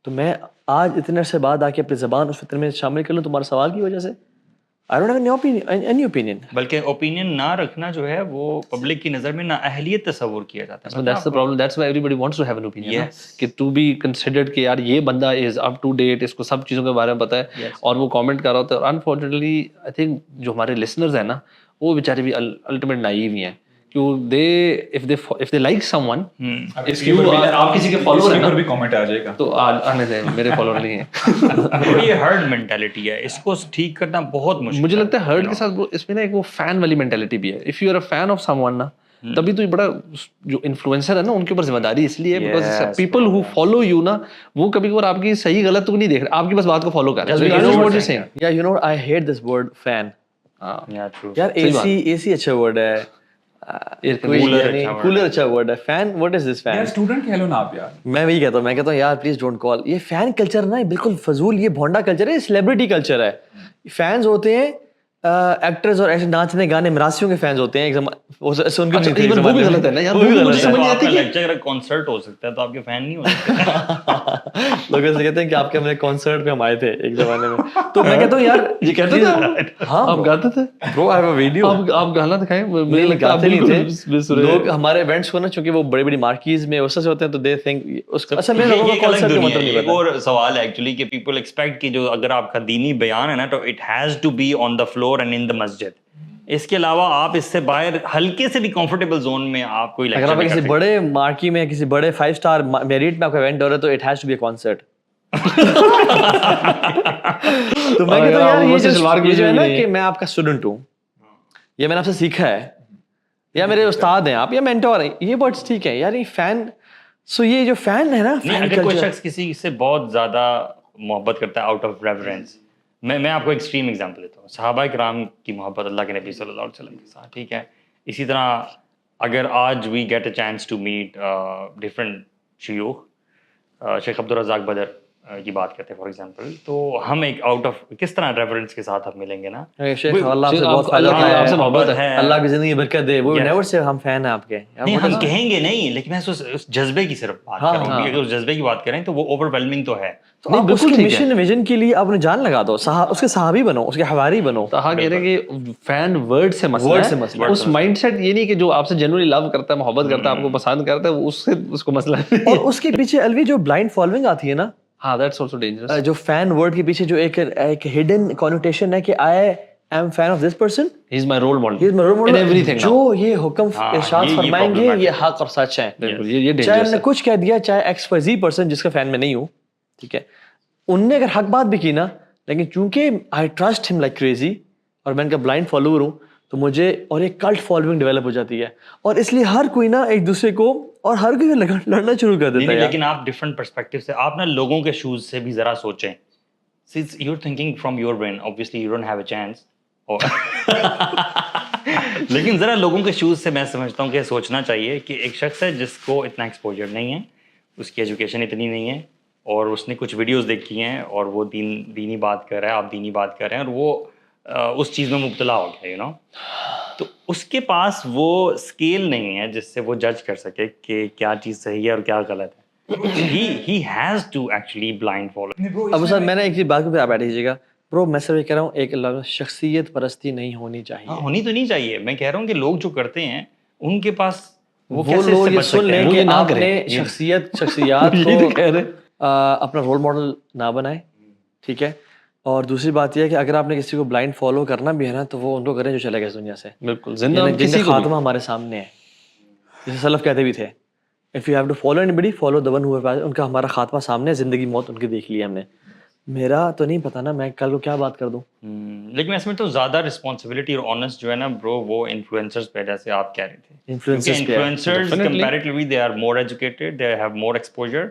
تو میں آج اتنے عرصے بعد آ کے اپنی زبان اس فتنے میں شامل کر لوں تمہارے سوال کی وجہ سے. I don't have any opinion. بلکہ اوپینین نہ رکھنا جو ہے وہ پبلک کی نظر میں نااہلیت تصور کیا جاتا ہے. That's the problem. That's why everybody wants to have an opinion. کہ to be considered کہ یار یہ بندہ is up to date, اس کو سب چیزوں کے بارے میں پتہ ہے, اور وہ کامنٹ کر رہا ہوتا ہے. اور unfortunately I think جو ہمارے listeners ہیں نا, وہ بیچارے بھی ultimate naive ہی ہیں. if they like someone, if you آپ کسی کے فالوور ہیں نا, بھی کامنٹ آ جائے گا تو آنے دیں, میرے فالوور نہیں ہیں. یہ ہرڈ مینٹیلٹی ہے, اس کو ٹھیک کرنا بہت مشکل. مجھے لگتا ہے ہرڈ کے ساتھ اس میں نا ایک وہ فین والی مینٹیلٹی بھی ہے. If you are a fan of someone نا, تبھی تو بڑا جو انفلوئنسر ہے نا ان کے اوپر ذمہ داری اس لیے because people who follow you نا, وہ کبھی کبھار آپ کی صحیح غلط تو نہیں دیکھ رہے, آپ کی بس بات کو فالو کر رہے ہیں. You know I hate this word fan. یار AC اچھا ورڈ ہے, کولر اچھا ورڈ ہے. Fan, what is this fan? Student کہہ لو نا آپ یار. میں وہی کہتا ہوں, میں کہتا ہوں یار پلیز ڈونٹ کال. یہ فین کلچر نا بالکل فضول, یہ بھونڈا کلچر ہے, سیلیبریٹی کلچر ہے. فینز ہوتے ہیں ایکٹرز اور ایسے ناچنے گانے مراسیوں کے فینز ہوتے ہیں ایک ان اچھا ایون وہ بھی غلط ہے نا یار, وہ بھی مجھے سمجھ نہیں آتی کہ اگر کنسرٹ ہو سکتا ہے تو آپ کے فین نہیں ہو سکتے. لوگ ایسے کہتے ہیں کہ آپ کے ہمارے کنسرٹ پہ ہم آئے تھے ایک زمانے میں, تو میں کہتا ہوں یار یہ کہتے تھے ہاں آپ گاتے تھے برو, آئی ہیو اے ویڈیو. آپ گانا دکھائیں. نہیں گاتے نہیں تھے لوگ ہمارے ایونٹس کو نا, چونکہ وہ بڑی بڑی مارکیز میں اس سے ہوتے ہیں تو دے تھنک اس کا. اچھا میرے لوگوں کو کنسرٹ کا مطلب نہیں پتا. ایک اور سوال ہے ایکچولی کہ پیپل ایکسپیکٹ کہ جو اگر آپ کا دینی بیان ہے نا تو it has to be on the floor and in the مسجد. اس کے علاوہ آپ اس سے باہر ہلکے سے بھی کمفرٹیبل زون میں آپ کوئی اگر آپ کسی بڑے مارکی میں کسی بڑے 5 اسٹار میریٹ میں آپ کا ایونٹ ہو رہا ہے تو it has to be a concert. تو میں کہتا ہوں یار یہ جو ہے نا کہ میں آپ کا اسٹوڈنٹ ہوں, یہ میں نے آپ سے سیکھا ہے, یا میرے استاد ہیں آپ, یا مینٹور ہیں, یہ ورڈس ٹھیک ہے یار, یہ فین. سو یہ جو فین ہے نا, اگر کوئی شخص کسی سے بہت زیادہ محبت کرتا ہے آؤٹ آف ریفرنس, میں آپ کو ایکسٹریم ایگزامپل دیتا ہوں. صحابہ کرام کی محبت اللہ کے نبی صلی اللہ علیہ وسلم کے ساتھ, ٹھیک ہے. اسی طرح اگر آج we get a chance to meet different شیوخ, شیخ عبدالرزاق بدر کی بات کرتے ہیں فار ایگزامپل, تو ہم ایک آؤٹ آف کس طرح ریفرنس کے ساتھ ہم ملیں گے نا. شیخ اللہ سے بہت اللہ سے محبت ہے, اللہ کی زندگی برکت دے, وہ نیور سے ہم فین ہیں آپ کے. نہیں ہم کہیں گے نہیں, لیکن میں اس جذبے کی صرف بات کر رہا ہوں. اگر اس جذبے کی بات کریں تو وہ اوور ویلمنگ تو ہے. نہیں اس کی مشن ویژن کے لیے آپ نے جان لگا دو, اس کے صحابی بنو, اس کے حواری بنو. کہا کہہ رہے کہ فین ورڈ سے مسئلہ ہے, اس مائنڈ سیٹ یہ نہیں کہ جو آپ سے جنرلی لو کرتا ہے, محبت کرتا ہے, آپ کو پسند کرتا ہے, اس سے اس کو مسئلہ ہے. اور اس کے پیچھے الوی جو بلائنڈ فالوئنگ آتی ہے نا, ہاں دیٹس آلسو ڈینجرس. جو فین ورڈ کے پیچھے جو ایک ہڈن کنوٹیشن ہے کہ I'm fan of this person, he is my role model, he is my role model, everything. جو یہ حکم ارشاد فرمائیں گے یہ حق اور سچ ہے. چاہے ہم نے کچھ کہہ دیا, چاہے ایکس وائی زی پرسن جس کا فین میں نہیں ہوں, ٹھیک ہے, ان نے اگر حق بات بھی کی نا, لیکن چونکہ آئی ٹرسٹ ہم لائک کریزی اور میں ان کا بلائنڈ فالوور ہوں, تو مجھے اور ایک کلٹ فالوئنگ ڈیولپ ہو جاتی ہے, اور اس لیے ہر کوئی نا ایک دوسرے کو اور ہر کوئی لڑنا شروع کر دیتا ہے. لیکن آپ ڈفرنٹ پرسپیکٹو سے, آپ نا لوگوں کے شوز سے بھی ذرا سوچیں. You are thinking from your brain, obviously you don't have a chance. لیکن ذرا لوگوں کے شوز سے میں سمجھتا ہوں کہ سوچنا چاہیے کہ ایک شخص ہے جس کو اتنا ایکسپوجر نہیں ہے, اس کی ایجوکیشن اتنی نہیں ہے, اور اس نے کچھ ویڈیوز دیکھی ہیں اور وہ دینی بات کر رہا ہے, آپ دینی بات کر رہے ہیں, اور وہ اس چیز میں مبتلا ہو گیا, یو نو. تو اس کے پاس وہ اسکیل نہیں ہے جس سے وہ جج کر سکے کہ کیا چیز صحیح ہے اور کیا غلط ہے. he has to actually blind follow. اب سر میں نے ایک چیز بات کو آپ بیٹھ دیجیے گا برو, میں صرف یہ کہہ رہا ہوں ایک شخصیت پرستی نہیں ہونی چاہیے. ہونی تو نہیں چاہیے, میں کہہ رہا ہوں کہ لوگ جو کرتے ہیں ان کے پاس وہ لوگ یہ سن لیں کہ آپ نے شخصیات کو اپنا رول ماڈل نہ بنائے, ٹھیک ہے. اور دوسری بات یہ ہے کہ اگر آپ نے کسی کو بلائنڈ فالو کرنا بھی ہے نا, تو وہ ان کو کریں جو چلے گئے اس دنیا سے. بالکل, جن کا خاتمہ ہمارے سامنے ہے, جیسے سلف کہتے بھی تھے, if you have to follow any follow the one who. ان کا ہمارا خاتمہ سامنے ہے, زندگی موت ان کی دیکھ لی ہم نے. میرا تو نہیں پتا نا میں کل کو کیا بات کر دوں. لیکن میں سمجھتا ہوں زیادہ رسپانسبلٹی اور آنیسٹ جو ہے نا برو, وہ انفلوئنسرز پہ, جیسے آپ کہہ رہے تھے. Influencers comparatively they are more educated, they have more exposure,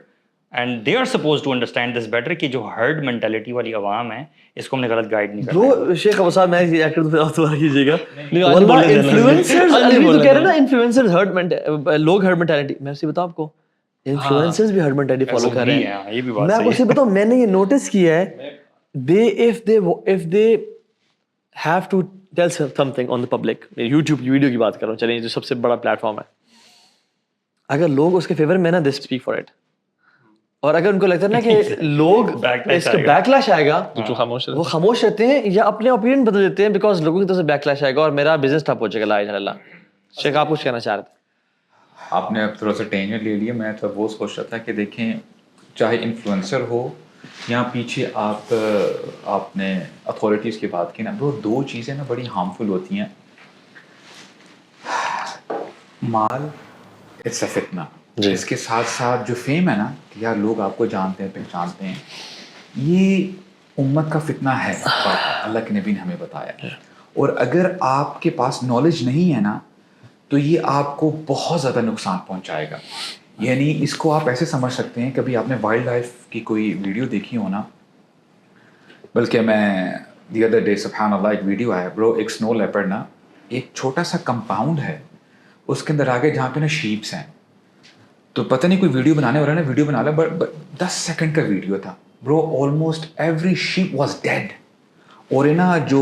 and they are suppose to understand this better کہ جو ہرڈ مینٹیلٹی والی عوام ہے اس کو ہم نے غلط گائیڈ نہیں کرنا. وہ شیخ ابو صاحب میں ایکٹر دوبارہ کیجیے گا, انفلوئنسرز تو کہہ رہے نا, انفلوئنسرز لوگ ہرڈ مینٹیلٹی. میں سے بتاؤں آپ کو, انفلوئنسرز بھی ہرڈ مینٹیلٹی فالو کر رہے ہیں. میں آپ کو صرف بتاؤں, میں نے یہ نوٹس کیا ہے, if they have to tell something on the public, YouTube کی ویڈیو کی بات کر رہا ہوں, چلیں جو سب سے بڑا پلیٹ فارم ہے, اگر لوگ اس کے فیور میں نا, they speak for it. اور اگر ان کو لگتا ہے نا کہ لوگ اس کا بیک لیش آئے گا, وہ خاموش رہتے ہیں یا اپنے اوپینین بدل دیتے ہیں, بیکاز لوگوں کی طرف سے بیک لیش آئے گا اور میرا بزنس ٹھپ ہو جائے گا. لا الہ الا اللہ. شیخ آپ کچھ کہنا چاہ رہے تھے. آپ نے اب تھوڑا سا ٹینجنٹ لے لیا. میں تو وہ سوچ رہا تھا کہ دیکھیں, چاہے انفلوئنسر ہو یا پیچھے آپ نے اتھارٹیز کی بات کی نا, وہ دو چیزیں نا بڑی ہارمفل ہوتی ہیں. مال اٹس اے فتنہ, اس کے ساتھ ساتھ جو فیم ہے نا, کہ یار لوگ آپ کو جانتے ہیں, پہچانتے ہیں, یہ امت کا فتنہ ہے. اللہ کے نبی نے ہمیں بتایا. اور اگر آپ کے پاس نالج نہیں ہے نا, تو یہ آپ کو بہت زیادہ نقصان پہنچائے گا. یعنی اس کو آپ ایسے سمجھ سکتے ہیں, کبھی آپ نے وائلڈ لائف کی کوئی ویڈیو دیکھی ہو نا, بلکہ میں دی ادر ڈے سبحان اللہ ایک ویڈیو آیا برو, ایک سنو لیپرڈ نا, ایک چھوٹا سا کمپاؤنڈ ہے, اس کے اندر آگے جہاں پہ نا شیپس ہیں, تو پتہ نہیں کوئی ویڈیو بنانے والا نے ویڈیو بنا لیا, بٹ 10 سیکنڈ کا ویڈیو تھا bro, almost every sheep was dead. اور ہے نا جو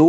2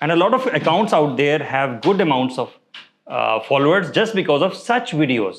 And a lot of accounts out there have good amounts of followers just because of such videos,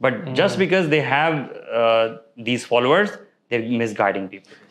but just because they have these followers, they're misguiding people.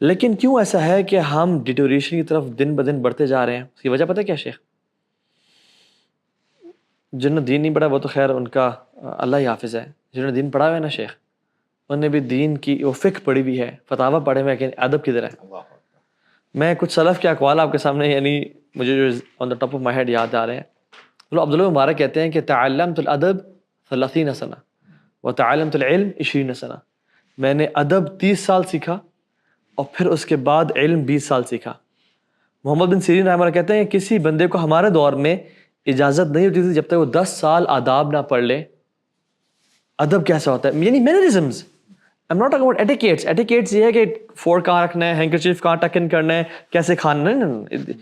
لیکن کیوں ایسا ہے کہ ہم ڈیٹوریشن کی طرف دن بدن بڑھتے جا رہے ہیں؟ اس کی وجہ پتہ کیا شیخ؟ جنہوں نے دین نہیں پڑھا وہ تو خیر ان کا اللہ ہی حافظ ہے. جنہوں نے دین پڑھا ہوا ہے نا شیخ، انہوں نے بھی دین کی وہ فقہ پڑھی ہوئی ہے، فتاویٰ پڑھے ہوئے ہیں کہ ادب کدھر ہے. میں کچھ سلف کے اقوال آپ کے سامنے یعنی مجھے جو on the top of my head یاد آ رہے ہیں. عبداللہ مبارک کہتے ہیں کہ تعلمت الادب 30 سنہ وتعلمت العلم 20 سنہ. میں نے ادب 30 سال سیکھا اور پھر اس کے بعد علم 20 سال سیکھا. محمد بن سیرین رحمہ اللہ کہتے ہیں کہ کسی بندے کو ہمارے دور میں اجازت نہیں ہوتی تھی جب تک وہ 10 سال آداب نہ پڑھ لے. ادب کیسا ہوتا ہے یعنی مینرزمز. I'm not talking about etiquettes. Etiquettes یہ ہے کہ فورک کہاں رکھنا ہے، ہینکرچیف کہاں ٹک ان کرنا ہے، کیسے کھانا ہے.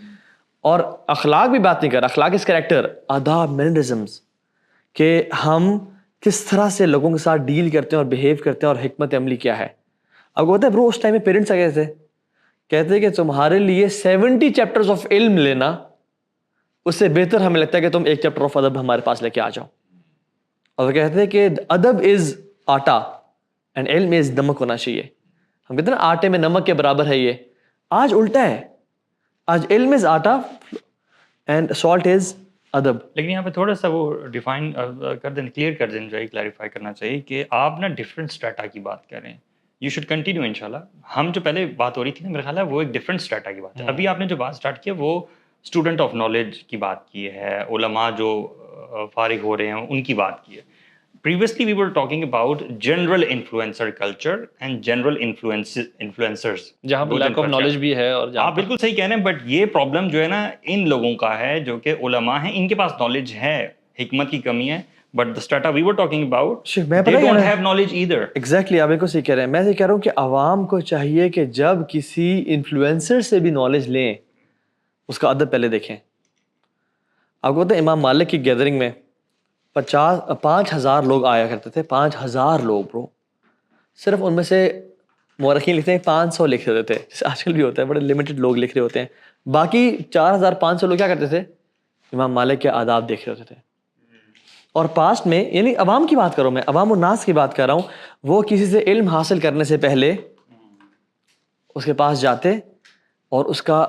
اور اخلاق بھی بات نہیں کر رہا، اخلاق اس کریکٹر، آداب، مینرزمز، کہ ہم کس طرح سے لوگوں کے ساتھ ڈیل کرتے ہیں اور بیہیو کرتے ہیں اور حکمت عملی کیا ہے. اب کو پتہ ہے برو اس ٹائم میں پیرنٹس آگے تھے کہتے کہ تمہارے لیے 70 چیپٹرز آف علم لینا اس سے بہتر ہمیں لگتا ہے کہ تم ایک چیپٹر آف ادب ہمارے پاس لے کے آ جاؤ. اور وہ کہتے ہیں کہ ادب از آٹا اینڈ علم از نمک ہونا چاہیے. ہم کہتے ہیں نا آٹے میں نمک کے برابر ہے. یہ آج الٹا ہے، آج علم از آٹا اینڈ سالٹ از ادب. لیکن یہاں پہ تھوڑا سا وہ ڈیفائن کر دیں، کلیئر کر دیں چاہیے، کلیریفائی کرنا چاہیے کہ آپ نا ڈفرینٹ اسٹریٹا کی بات کر رہے ہیں. یو شوڈ کنٹینیو ان شاء اللہ. ہم جو پہلے بات ہو رہی تھی نا میرا خیال ہے وہ ایک ڈفرینٹ اسٹریٹا کی بات ہے. ابھی آپ نے جو بات اسٹارٹ کی ہے وہ اسٹوڈنٹ آف نالج کی بات کی ہے، علماء جو فارغ ہو رہے ہیں ان کی بات کی ہے. Previously we were talking about general influencer culture and general influencers جہاں پہ لیک آف نالج بھی ہے. اور آپ بالکل صحیح کہہ رہے ہیں، بٹ یہ پرابلم جو ہے نا ان لوگوں کا ہے جو کہ علماء ہیں، ان کے پاس نالج ہے، حکمت کی کمی ہے، but the strata we were talking about they don't have knowledge either. Exactly آپ بالکل صحیح کہہ رہے ہیں. میں یہ کہہ رہا ہوں کہ عوام کو چاہیے کہ جب کسی انفلوئنسر سے بھی نالج لیں اس کا ادب پہلے دیکھیں. آپ کو پتہ ہے امام مالک کی گیدرنگ میں 5,000 لوگ آیا کرتے تھے. 5,000 لوگ برو. صرف ان میں سے مورخین لکھتے ہیں 500 لکھ رہے تھے، جیسے آج کل بھی ہوتا ہے، بڑے لمیٹڈ لوگ لکھ رہے ہوتے ہیں. باقی 4,500 لوگ کیا کرتے تھے؟ امام مالک کے آداب دیکھ رہے ہوتے تھے. اور پاسٹ میں یعنی عوام کی بات کر رہا ہوں میں، عوام الناس کی بات کر رہا ہوں، وہ کسی سے علم حاصل کرنے سے پہلے اس کے پاس جاتے اور اس کا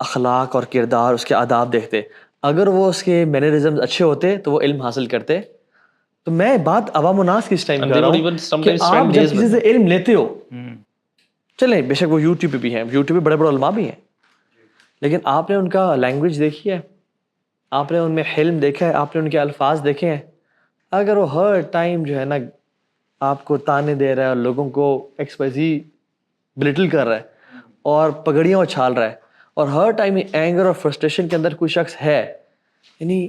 اخلاق اور کردار، اس کے آداب دیکھتے. اگر وہ اس کے مینرزمز اچھے ہوتے تو وہ علم حاصل کرتے. تو میں بات عوام الناس کی اس ٹائم کر رہا ہوں کہ آپ جب کسی سے علم لیتے ہو، چلیں بے شک وہ یوٹیوب پہ بھی ہیں، یوٹیوب پہ بڑے بڑے علماء بھی ہیں، لیکن آپ نے ان کا لینگویج دیکھی ہے، آپ نے ان میں حلم دیکھا ہے، آپ نے ان کے الفاظ دیکھے ہیں. اگر وہ ہر ٹائم جو ہے نا آپ کو تانے دے رہا ہے اور لوگوں کو ایکسپائزی بلٹل کر رہا ہے اور پگڑیاں اچھال رہا ہے اور ہر ٹائم اینگر اور فرسٹریشن کے اندر کوئی شخص ہے، یعنی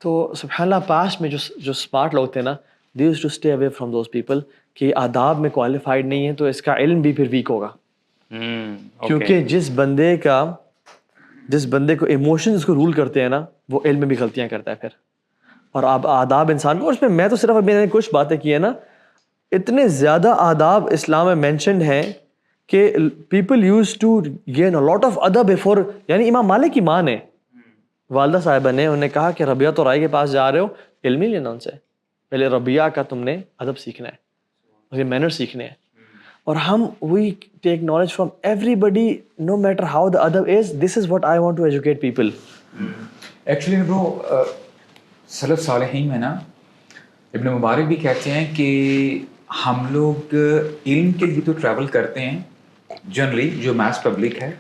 تو سبحان اللہ پاسٹ میں جو اسمارٹ لوگ تھے نا they used to stay away from those people کہ آداب میں کوالیفائڈ نہیں ہے تو اس کا علم بھی پھر ویک ہوگا. کیونکہ جس بندے کو ایموشنز کو رول کرتے ہیں نا وہ علم میں بھی غلطیاں کرتا ہے پھر. اور آداب انسان کو، اس میں تو صرف ابھی نے کچھ باتیں کی ہیں نا، اتنے زیادہ آداب اسلام میں مینشنڈ ہیں کہ people use to gain a lot of ادب بفور. یعنی امام مالک کی ماں نے، والدہ صاحبہ نے انہیں کہا کہ ربیعہ تو رائے کے پاس جا رہے ہو، علم ہی لینا ان سے، پہلے ربیعہ کا تم نے ادب سیکھنا ہے، اس کے مینر سیکھنے ہیں. اور ہم we take knowledge from everybody no matter how the ادب is. This is what I want to educate people. Actually bro سلف صالحین میں نا ابن مبارک بھی کہتے ہیں کہ ہم لوگ علم کے لیے تو ٹریول کرتے ہیں جنرلی، جو میس پبلک ہے،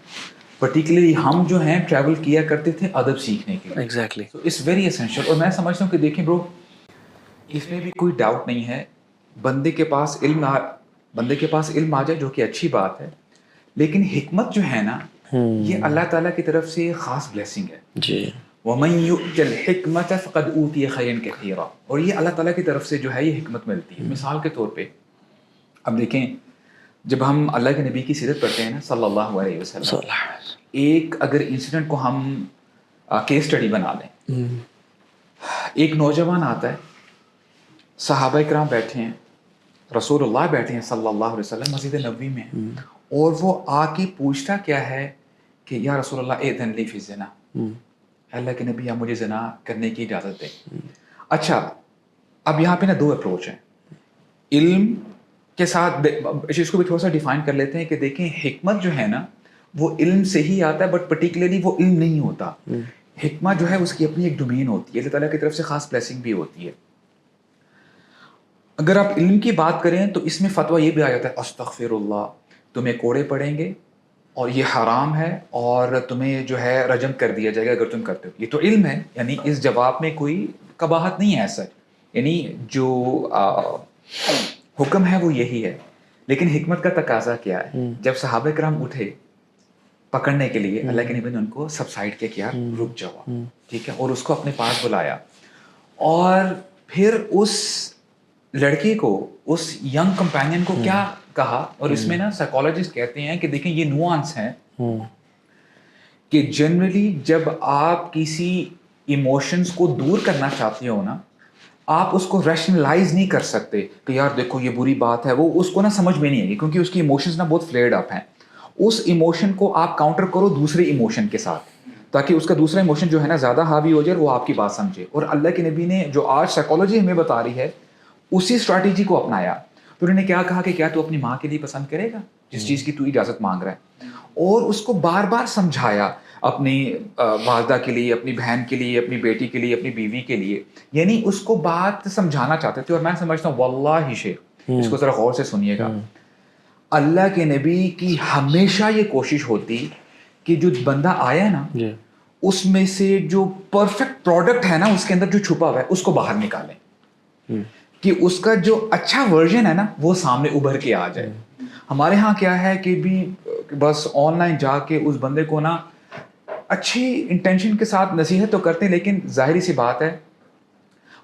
پرٹیکولرلی ہم جو ہیں ٹریول کیا کرتے تھے ادب سیکھنے کے لیے. Exactly. So it's very essential. اور میں سمجھتا ہوں کہ دیکھیں برو اس میں بھی کوئی ڈاؤٹ نہیں ہے، بندے کے پاس علم آ جائے جو کہ اچھی بات ہے، لیکن حکمت جو ہے نا یہ اللہ تعالیٰ کی طرف سے خاص بلیسنگ ہے. جی. وَمَن يُؤْتَ الْحِكْمَةَ فَقَدْ أُوتِيَ خَيْرًا كَثِيرًا. اور یہ اللہ تعالیٰ کی طرف سے جو ہے یہ حکمت ملتی ہے. مثال کے طور پہ اب دیکھیں جب ہم اللہ کے نبی کی سیرت پڑھتے ہیں نا صلی اللہ علیہ وسلم، ایک اگر انسیڈنٹ کو ہم کیس اسٹڈی بنا لیں، ایک نوجوان آتا ہے، صحابہ کرام بیٹھے ہیں، رسول اللہ بیٹھے ہیں صلی اللہ علیہ وسلم مسجد نبوی میں، اور وہ آ کے پوچھتا کیا ہے کہ یا رسول اللہ اذن لی فی الزنا، اللہ کے نبی آپ مجھے زنا کرنے کی اجازت دیں. اچھا اب یہاں پہ نا دو اپروچ ہیں، علم کے ساتھ اس چیز کو بھی تھوڑا سا ڈیفائن کر لیتے ہیں کہ دیکھیں حکمت جو ہے نا وہ علم سے ہی آتا ہے, بٹ پرٹیکولرلی وہ علم نہیں ہوتا. حکمت جو ہے اس کی اپنی ایک ڈومین ہوتی ہے, اللہ تعالیٰ کی طرف سے خاص بلیسنگ بھی ہوتی ہے. اگر آپ علم کی بات کریں تو اس میں فتویٰ یہ بھی آ جاتا ہے استغفر اللہ, تمہیں کوڑے پڑیں گے اور یہ حرام ہے اور تمہیں جو ہے رجم کر دیا جائے گا اگر تم کرتے ہو. یہ تو علم ہے, یعنی اس جواب میں کوئی قباحت نہیں ہے ایسا, یعنی جو حکم ہے وہ یہی ہے. لیکن حکمت کا تقاضا کیا ہے؟ جب صحابہ کرام اٹھے پکڑنے کے لیے, اللہ کے نبی نے ان کو سبسائڈ کیا کہ یار رک جاؤ, ٹھیک ہے, اور اس کو اپنے پاس بلایا اور پھر اس لڑکے کو, اس ینگ کمپینین کو کیا کہا. اور اس میں نا سائیکالوجسٹ کہتے ہیں کہ دیکھیں یہ نوانس ہیں کہ جنرلی جب آپ کسی ایموشنز کو دور کرنا چاہتے ہو نا, آپ اس کو ریشنلائز نہیں کر سکتے کہ یار دیکھو یہ بری بات ہے, وہ اس کو نا سمجھ میں نہیں آئے گی کیونکہ اس کی ایموشنز نا بہت فلیئرڈ اپ ہیں. اس ایموشن کو آپ کاؤنٹر کرو دوسرے ایموشن کے ساتھ تاکہ اس کا دوسرا ایموشن جو ہے نا زیادہ حاوی ہو جائے اور وہ آپ کی بات سمجھے. اور اللہ کے نبی نے جو آج سائیکالوجی ہمیں بتا رہی ہے اسی اسٹریٹجی کو اپنایا. تو انہوں نے کیا کہا کہ کیا تو اپنی ماں کے لیے پسند کرے گا جس چیز کی تو اجازت مانگ رہا ہے, اور اس کو بار بار سمجھایا اپنی والدہ کے لیے, اپنی بہن کے لیے, اپنی بیٹی کے لیے, اپنی بیوی کے لیے, یعنی اس کو بات سمجھانا چاہتے تھے. اور میں سمجھتا ہوں واللہ شیخ اس کو ذرا غور سے سنیے گا, اللہ کے نبی کی ہمیشہ یہ کوشش ہوتی کہ جو بندہ آیا ہے نا اس میں سے جو پرفیکٹ پروڈکٹ ہے نا اس کے اندر جو چھپا ہوا ہے اس کو باہر نکالیں کہ اس کا جو اچھا ورژن ہے نا وہ سامنے ابھر کے آ جائے. ہمارے ہاں کیا ہے کہ بھی بس آن لائن جا کے اس بندے کو نا اچھی انٹینشن کے ساتھ نصیحت تو کرتے ہیں, لیکن ظاہری سی بات ہے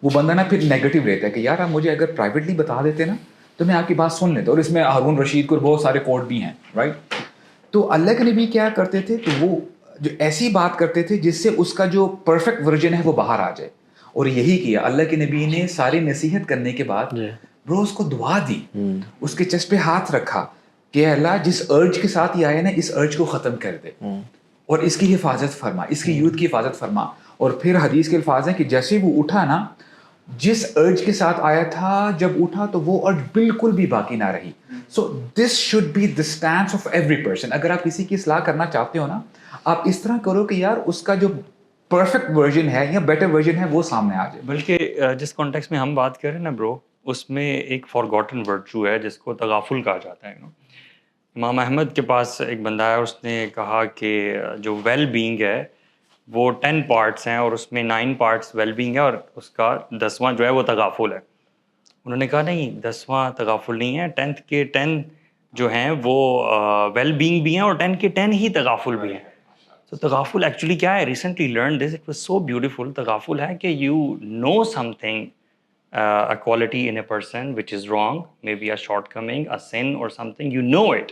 وہ بندہ نا پھر نیگیٹو رہتا ہے کہ یار آپ مجھے اگر پرائیویٹلی بتا دیتے نا تو میں آپ کی بات سن لیتا. اور اس میں ہارون رشید کو بہت سارے کوٹ بھی ہیں, رائٹ. تو اللہ کے نبی کیا کرتے تھے کہ وہ جو ایسی بات کرتے تھے جس سے اس کا جو پرفیکٹ ورژن ہے وہ باہر آ جائے. اور یہی کیا اللہ کے نبی نے. ساری نصیحت کرنے کے بعد برو اس کو دعا دی, اس کے چیسٹ پہ ہاتھ رکھا کہ اللہ جس ارج کے ساتھ یہ آیا نا اس ارج کو ختم کر دے اور اس کی حفاظت فرما, اس کی یوتھ کی حفاظت فرما. اور پھر حدیث کے الفاظ ہیں کہ جیسے وہ اٹھا نا جس ارج کے ساتھ آیا تھا جب اٹھا تو وہ ارج بالکل بھی باقی نہ رہی. So this should be the stance of every person. اگر آپ کسی کی اصلاح کرنا چاہتے ہو نا آپ اس طرح کرو کہ یار اس کا جو پرفیکٹ ورژن ہے یا بیٹر ورژن ہے وہ سامنے آ جائے. بلکہ جس کانٹیکس میں ہم بات کر رہے ہیں نا برو, اس میں ایک فارگوٹن ورچو ہے جس کو تغافل کہا جاتا ہے. امام احمد کے پاس ایک بندہ ہے, اس نے کہا کہ جو ویل بینگ ہے وہ 10 پارٹس ہیں اور اس میں 9 پارٹس ویل بینگ ہے اور اس کا 10واں جو ہے وہ تغافل ہے. انہوں نے کہا نہیں 10واں تغافل نہیں ہے, 10th کے 10 جو ہیں وہ ویل بینگ بھی ہیں اور 10 کے 10 ہی تغافل بھی ہیں. تو تغافل ایکچولی کیا ہے؟ Recently learn this, it was so beautiful. تغافل ہے کہ you know something, a quality in a person which is wrong, maybe a shortcoming, a sin or something, you know it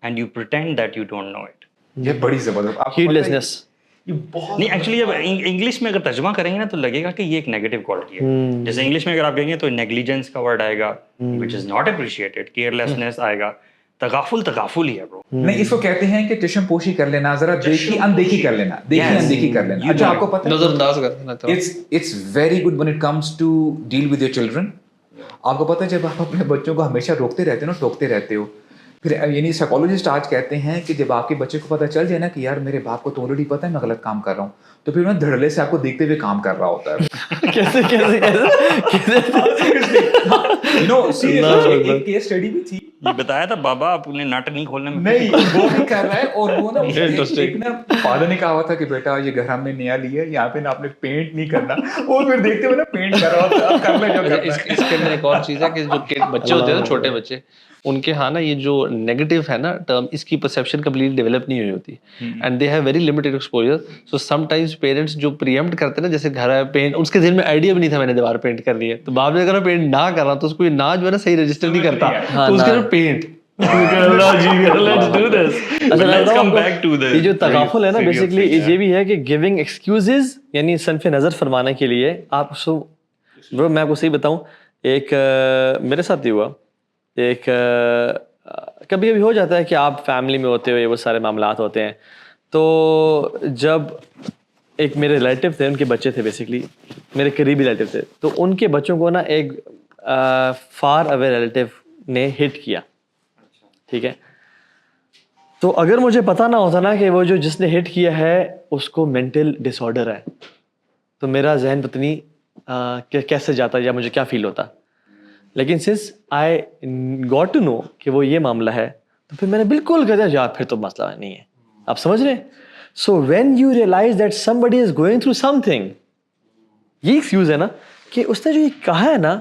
and you pretend that you don't know it. یہ بڑی زبردست ہیڈلیسنس. نہیں actually جب English میں اگر ترجمہ کریں گے نا تو لگے گا کہ یہ ایک نیگیٹو کوالٹی ہے. جیسے انگلش میں اگر آپ کہیں گے تو نیگلیجنس کا ورڈ آئے گا which is not appreciated, carelessness آئے گا. تغافل تغافل ہی ہے برو. نہیں اس کو کہتے ہیں کہ چشم پوشی کر لینا, ذرا دیکھی اندیکھی کر لینا, دیکھی اندیکھی کر لینا. اچھا آپ کو پتہ ہے نظر انداز کر دینا. it's very good when it comes to deal with your children. آپ کو پتہ ہے جب آپ اپنے بچوں کو ہمیشہ روکتے رہتے ہو نا, ٹوکتے رہتے ہو, پھر یعنی سائیکالوجسٹ آج کہتے ہیں کہ جب آپ کے بچے کو پتہ چل جائے نا کہ یار میرے باپ کو تو آلریڈی پتہ ہے میں غلط کام کر رہا ہوں, تو پھر انہیں دھڑلے سے آپ کو دیکھتے ہوئے کام کر رہا ہوتا ہے. کیسے ایک کیس اسٹڈی بھی تھی, یہ بتایا تھا بابا آپ نے نٹ نہیں کھولنے میں. نہیں وہ بھی کر رہا ہے. اور وہ نا ایک نا فادر نے کہا ہوا تھا کہ بیٹا یہ گھر ہم نے نیا لیا ہے, یہاں پہ نا آپ نے پینٹ نہیں کرنا, اور پھر دیکھتے ہوئے نا پینٹ کر رہا ہوتا ہے. کر لیں جو کرنا ہے. اس کے اندر ایک اور چیز ہے کہ جو بچے ہوتے ہیں نا, چھوٹے بچے, ان کے ہاں نا یہ جو نیگیٹو ہے نا ٹرم, اس کی پرسیپشن کمپلیٹ ڈیولپ نہیں ہوئی ہوتی and they have very limited exposure. So some times parents جو پریمپٹ کرتے ہیں نا, جیسے گھر ہے پینٹ, اس کے ذہن میں آئیڈیا بھی نہیں تھا میں نے دیوار پینٹ کر لی ہے, تو باپ نے اگر پینٹ نہ کرنا تو اس کو یہ نہ جو ہے نا صحیح رجسٹر نہیں کرتا, تو اس کے لیے پینٹ. یہ جو تغافل ہے نا بیسکلی یہ بھی ہے کہ گیونگ ایکسکیوزز, یعنی صنف نظر فرمانے کے لیے آپ برو میں آپ کو صحیح بتاؤں, ایک میرے ساتھ ہی ہوا, ایک کبھی کبھی ہو جاتا ہے کہ آپ فیملی میں ہوتے ہو, یہ وہ سارے معاملات ہوتے ہیں. تو جب ایک میرے ریلیٹیو تھے, ان کے بچے تھے, بیسکلی میرے قریبی ریلیٹیو تھے, تو ان کے بچوں کو نا ایک فار اوے ریلیٹیو نے ہٹ کیا, ٹھیک ہے, تو اگر مجھے پتہ نہ ہوتا نا کہ وہ جو جس نے ہٹ کیا ہے اس کو مینٹل ڈس آرڈر ہے, تو میرا ذہن پتہ نہیں کیسے جاتا یا مجھے کیا فیل ہوتا. لیکن since I got to know کہ وہ یہ معاملہ ہے, تو پھر میں نے بالکل کہا یا پھر تو مسئلہ نہیں ہے. آپ سمجھ رہے ہیں؟ So when you realize that somebody is going through something, یہ ایکسکیوز ہے نا کہ اس نے جو یہ کہا ہے نا,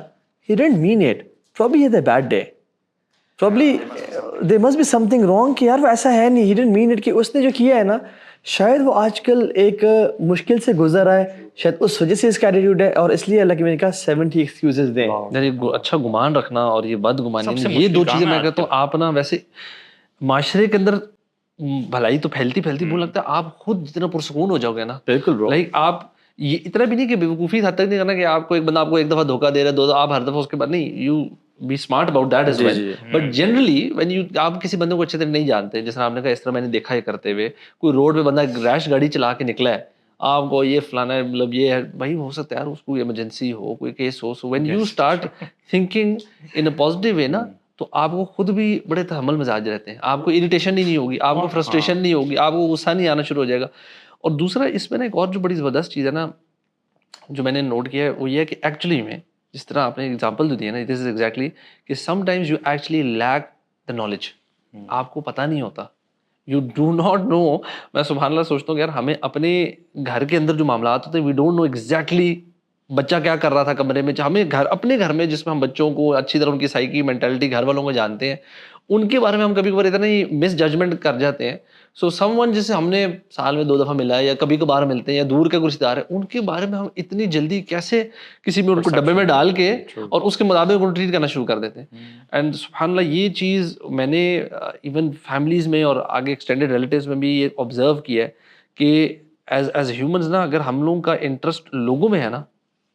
he didn't mean it, probably he had a bad day, probably there must be something wrong کہ یار وہ ایسا ہے نہیں, ہی ڈنٹ مین اٹ, کہ اس نے جو کیا ہے نا شاید وہ آج کل ایک مشکل سے گزر رہا ہے, شاید اس وجہ سے اس کا ایٹیٹیوڈ ہے, اور اس لیے اللہ کی میں نے کہا 70 ایکسکیوزز دیں. اچھا گمان رکھنا اور یہ بد گمانی, یہ دو چیزیں میں کہتا ہوں. آپ نا ویسے معاشرے کے اندر بھلائی تو پھیلتی مجھے لگتا ہے آپ خود جتنا پرسکون ہو جاؤ گے نا, بالکل برو, لائک آپ یہ اتنا بھی نہیں کہ بیوقوفی حد تک نہیں کرنا کہ آپ کو ایک بندہ آپ کو ایک دفعہ دھوکہ دے رہا ہے, دو آپ ہر دفعہ اس کے بعد نہیں, you be smart about that as well. But generally when you آپ کسی بندے کو اچھے طرح نہیں جانتے, جس طرح آپ نے کہا اس طرح میں نے دیکھا ہے کرتے ہوئے, کوئی روڈ پہ بندہ ریش گاڑی چلا کے نکلا ہے, آپ کو یہ فلانا ہے, مطلب یہ ہے بھائی, ہو سکتا ہے یار اس کو ایمرجنسی ہو, کوئی case who. So when you start thinking in a positive way نا, تو آپ کو خود بھی بڑے تحمل مزاج رہتے ہیں, آپ کو اریٹیشن ہی نہیں ہوگی, آپ کو فرسٹریشن نہیں ہوگی, آپ کو غصہ نہیں آنا شروع ہو جائے گا. اور دوسرا اس میں نا ایک اور جو بڑی زبردست چیز ہے نا جو میں نے نوٹ کیا ہے, وہ یہ ہے کہ ایکچولی میں جس طرح آپ نے ایگزامپل جو دی ہے نا, دس از ایگزیکٹلی کہ sometimes you actually lack the knowledge, آپ کو پتہ نہیں ہوتا, یو ڈو ناٹ نو. میں سبحان اللہ سوچتا ہوں کہ یار ہمیں اپنے گھر کے اندر جو معاملات ہوتے ہیں, وی ڈونٹ نو ایگزیکٹلی بچہ کیا کر رہا تھا کمرے میں. ہمیں اپنے گھر میں جس میں ہم بچوں کو اچھی طرح ان کی سائیکی مینٹلٹی گھر والوں کو جانتے ہیں, ان کے بارے میں ہم کبھی کبھار اتنا ہی مس ججمنٹ کر جاتے ہیں. سو سم ون جسے ہم نے سال میں 2 دفعہ ملا ہے یا کبھی کبھار ملتے ہیں یا دور کے رشتے دار ہیں, ان کے بارے میں ہم اتنی جلدی کیسے کسی میں ان کو ڈبے میں ڈال کے اور اس کے مطابق ان کو ٹریٹ کرنا شروع کر دیتے ہیں. اینڈ سبحان اللہ یہ چیز میں نے ایون فیملیز میں اور آگے ایکسٹینڈیڈ ریلیٹیوز میں بھی یہ آبزرو کیا ہے کہ ایز ہیومنز نا, اگر ہم لوگوں کا انٹرسٹ لوگوں میں ہے نا,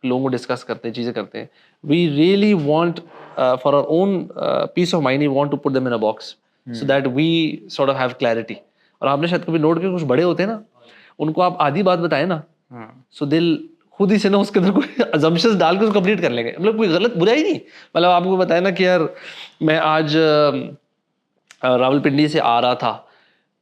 لوگوں کو ڈسکس کرتے ہیں, چیزیں کرتے ہیں, we really want for our own peace of mind, we want to put them in a box so that we sort of have clarity. اور آپ نے شاید کبھی نوٹ کیا کچھ بڑے ہوتے ہیں نا, ان کو آپ آدھی بات بتائیں نا, سو دل خود ہی سے نا اس کے اندر کوئی ازمپشنز ڈال کے اس کو کمپلیٹ کر لیں گے. مطلب کوئی غلط برا ہی نہیں, مطلب آپ کو بتائیں نا کہ یار میں آج راول پنڈی سے آ رہا تھا,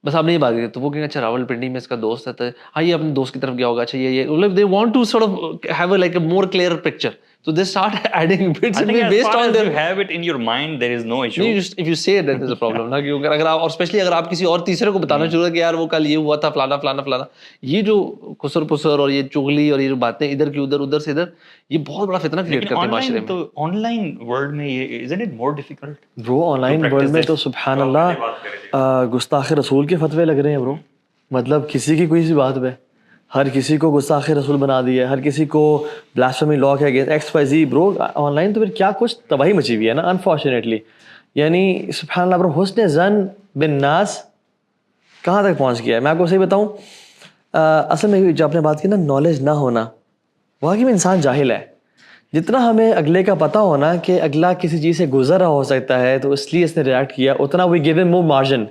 بس آپ نے یہ بات کی, تو وہ کہیں اچھا راول پنڈی میں اس کا دوست ہے, تو ہاں یہ اپنے دوست کی طرف گیا ہوگا, اچھا یہ مطلب they want to sort of have a like a more clearer picture, so they start adding bits and based on you have it in your mind there is no issue. If you say that there's a problem نا, کیونکہ اگر آپ اور especially اگر آپ کسی اور تیسرے کو بتانا شروع کریں کہ یار وہ کل یہ ہوا تھا فلانا فلانا فلانا, یہ جو خسر پسر اور یہ چغلی اور یہ جو باتیں ادھر کی ادھر, ادھر سے ادھر, یہ بہت بڑا فتنہ کریٹ کرتے ہیں معاشرے میں. تو آن لائن ورلڈ میں یہ isn't it more difficult برو آن لائن ورلڈ میں تو سبحان اللہ گستاخ رسول کے فتوے لگ رہے ہیں برو. مطلب کسی کی کوئی سی بات پہ ہر کسی کو گستاخ رسول بنا دیا ہے, ہر کسی کو بلاسفیمی لا ہے اگینسٹ ایکس وائی زی. برو آن لائن تو پھر کیا کچھ تباہی مچی ہوئی ہے نا انفارچونیٹلی. یعنی سبحان اللہ برو, حسن زن بن ناس کہاں تک پہنچ گیا ہے. میں آپ کو صحیح بتاؤں, اصل میں جو آپ نے بات کی نا نالج نہ ہونا, واقعی میں انسان جاہل ہے. جتنا ہمیں اگلے کا پتہ ہونا کہ اگلا کسی چیز سے گزر رہا ہو سکتا ہے تو اس لیے اس نے ریئیکٹ کیا, اتنا وی گیو ہم مور مارجن.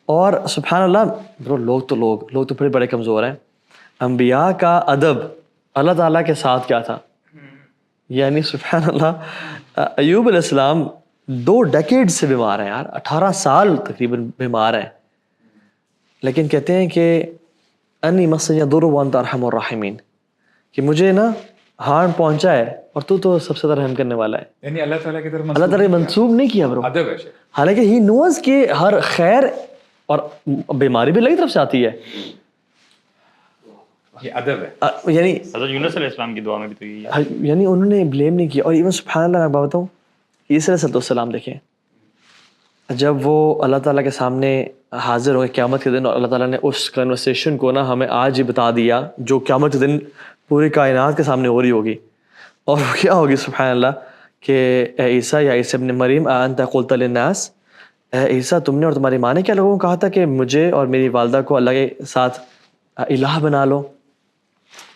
اور سبحان اللہ برو لوگ تو بڑے بڑے کمزور ہیں. انبیاء کا ادب اللہ تعالیٰ کے ساتھ کیا تھا, یعنی سبحان اللہ ایوب علیہ السلام 2 ڈیکیڈ سے بیمار ہیں یار, 18 سال تقریباً بیمار ہیں, لیکن کہتے ہیں کہ انی مسنی الضر وانت ارحم الراحمین, کہ مجھے نا ہارم پہنچا ہے اور تو سب سے زیادہ رحم کرنے والا ہے. یعنی اللہ تعالیٰ کی طرف اللہ تعالیٰ منسوب نہیں کیا برو, ادب ہے, حالانکہ ہی نوز کہ ہر خیر اور بیماری بھی اللہ کی طرف سے آتی ہے. یہ ادب ہے. یعنی حضرت یونس علیہ السلام کی دعا میں بھی تو یہی ہے, یعنی انہوں نے بلیم نہیں کیا. اور ایون سبحان اللہ میں بتاؤں, عیسیٰ علیہ السلام دیکھیں جب وہ اللہ تعالیٰ کے سامنے حاضر ہوئے قیامت کے دن, اور اللہ تعالیٰ نے اس کنورسیشن کو نا ہمیں آج ہی بتا دیا جو قیامت کے دن پوری کائنات کے سامنے ہو رہی ہوگی. اور وہ کیا ہوگی سبحان اللہ کہ اے عیسیٰ یا عیسیٰ ابن مریم انت قلت للناس, اے عیسیٰ تم نے اور تمہاری ماں نے کیا لوگوں کو کہا تھا کہ مجھے اور میری والدہ کو اللہ کے ساتھ الہ بنا لو.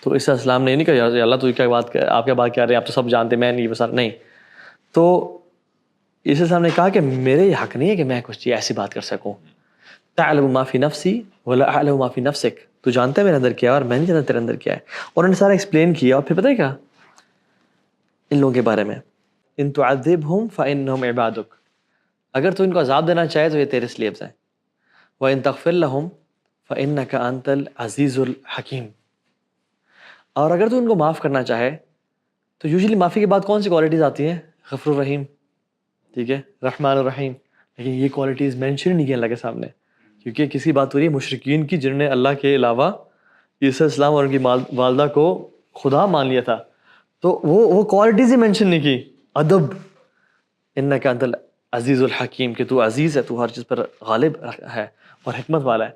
تو عیسیٰ السلام نے نہیں کہا یا اللہ تو کیا بات, آپ کیا بات کر رہے ہیں, آپ تو سب جانتے, میں نہیں بس نہیں. تو عیسیٰ السلام نے کہا کہ میرے یہ حق نہیں ہے کہ میں کچھ ایسی بات کر سکوں. تعلم ما فی نفسی ولا اعلم ما فی نفسک, تو جانتا ہے میرے اندر کیا ہے اور میں نہیں جانتا تیرے اندر کیا ہے. اور انہوں نے سارا ایکسپلین کیا. اور پھر پتہ ہے کیا ان لوگوں کے بارے میں, ان تعذبہم فانہم عبادک, اگر تو ان کو عذاب دینا چاہے تو یہ تیرے سلیبس ہیں. وَإِن تَغْفِرْ لَهُمْ فَإِنَّكَ أَنْتَ الْعَزِيزُ الْحَكِيمُ. اور اگر تو ان کو معاف کرنا چاہے تو یوزلی معافی کے بعد کون سی کوالٹیز آتی ہیں؟ غفور الرحیم, ٹھیک ہے, رحمان الرحیم. لیکن یہ کوالٹیز مینشن نہیں کی اللہ کے سامنے, کیونکہ کسی بات ہو رہی ہے مشرکین کی جنہوں نے اللہ کے علاوہ عیسیٰ السلام اور ان کی والدہ کو خدا مان لیا تھا, تو وہ کوالٹیز ہی مینشن نہیں کی. ادب, انک انت العزیز الحکیم, کہ تو عزیز ہے, تو ہر چیز پر غالب ہے اور حکمت والا ہے.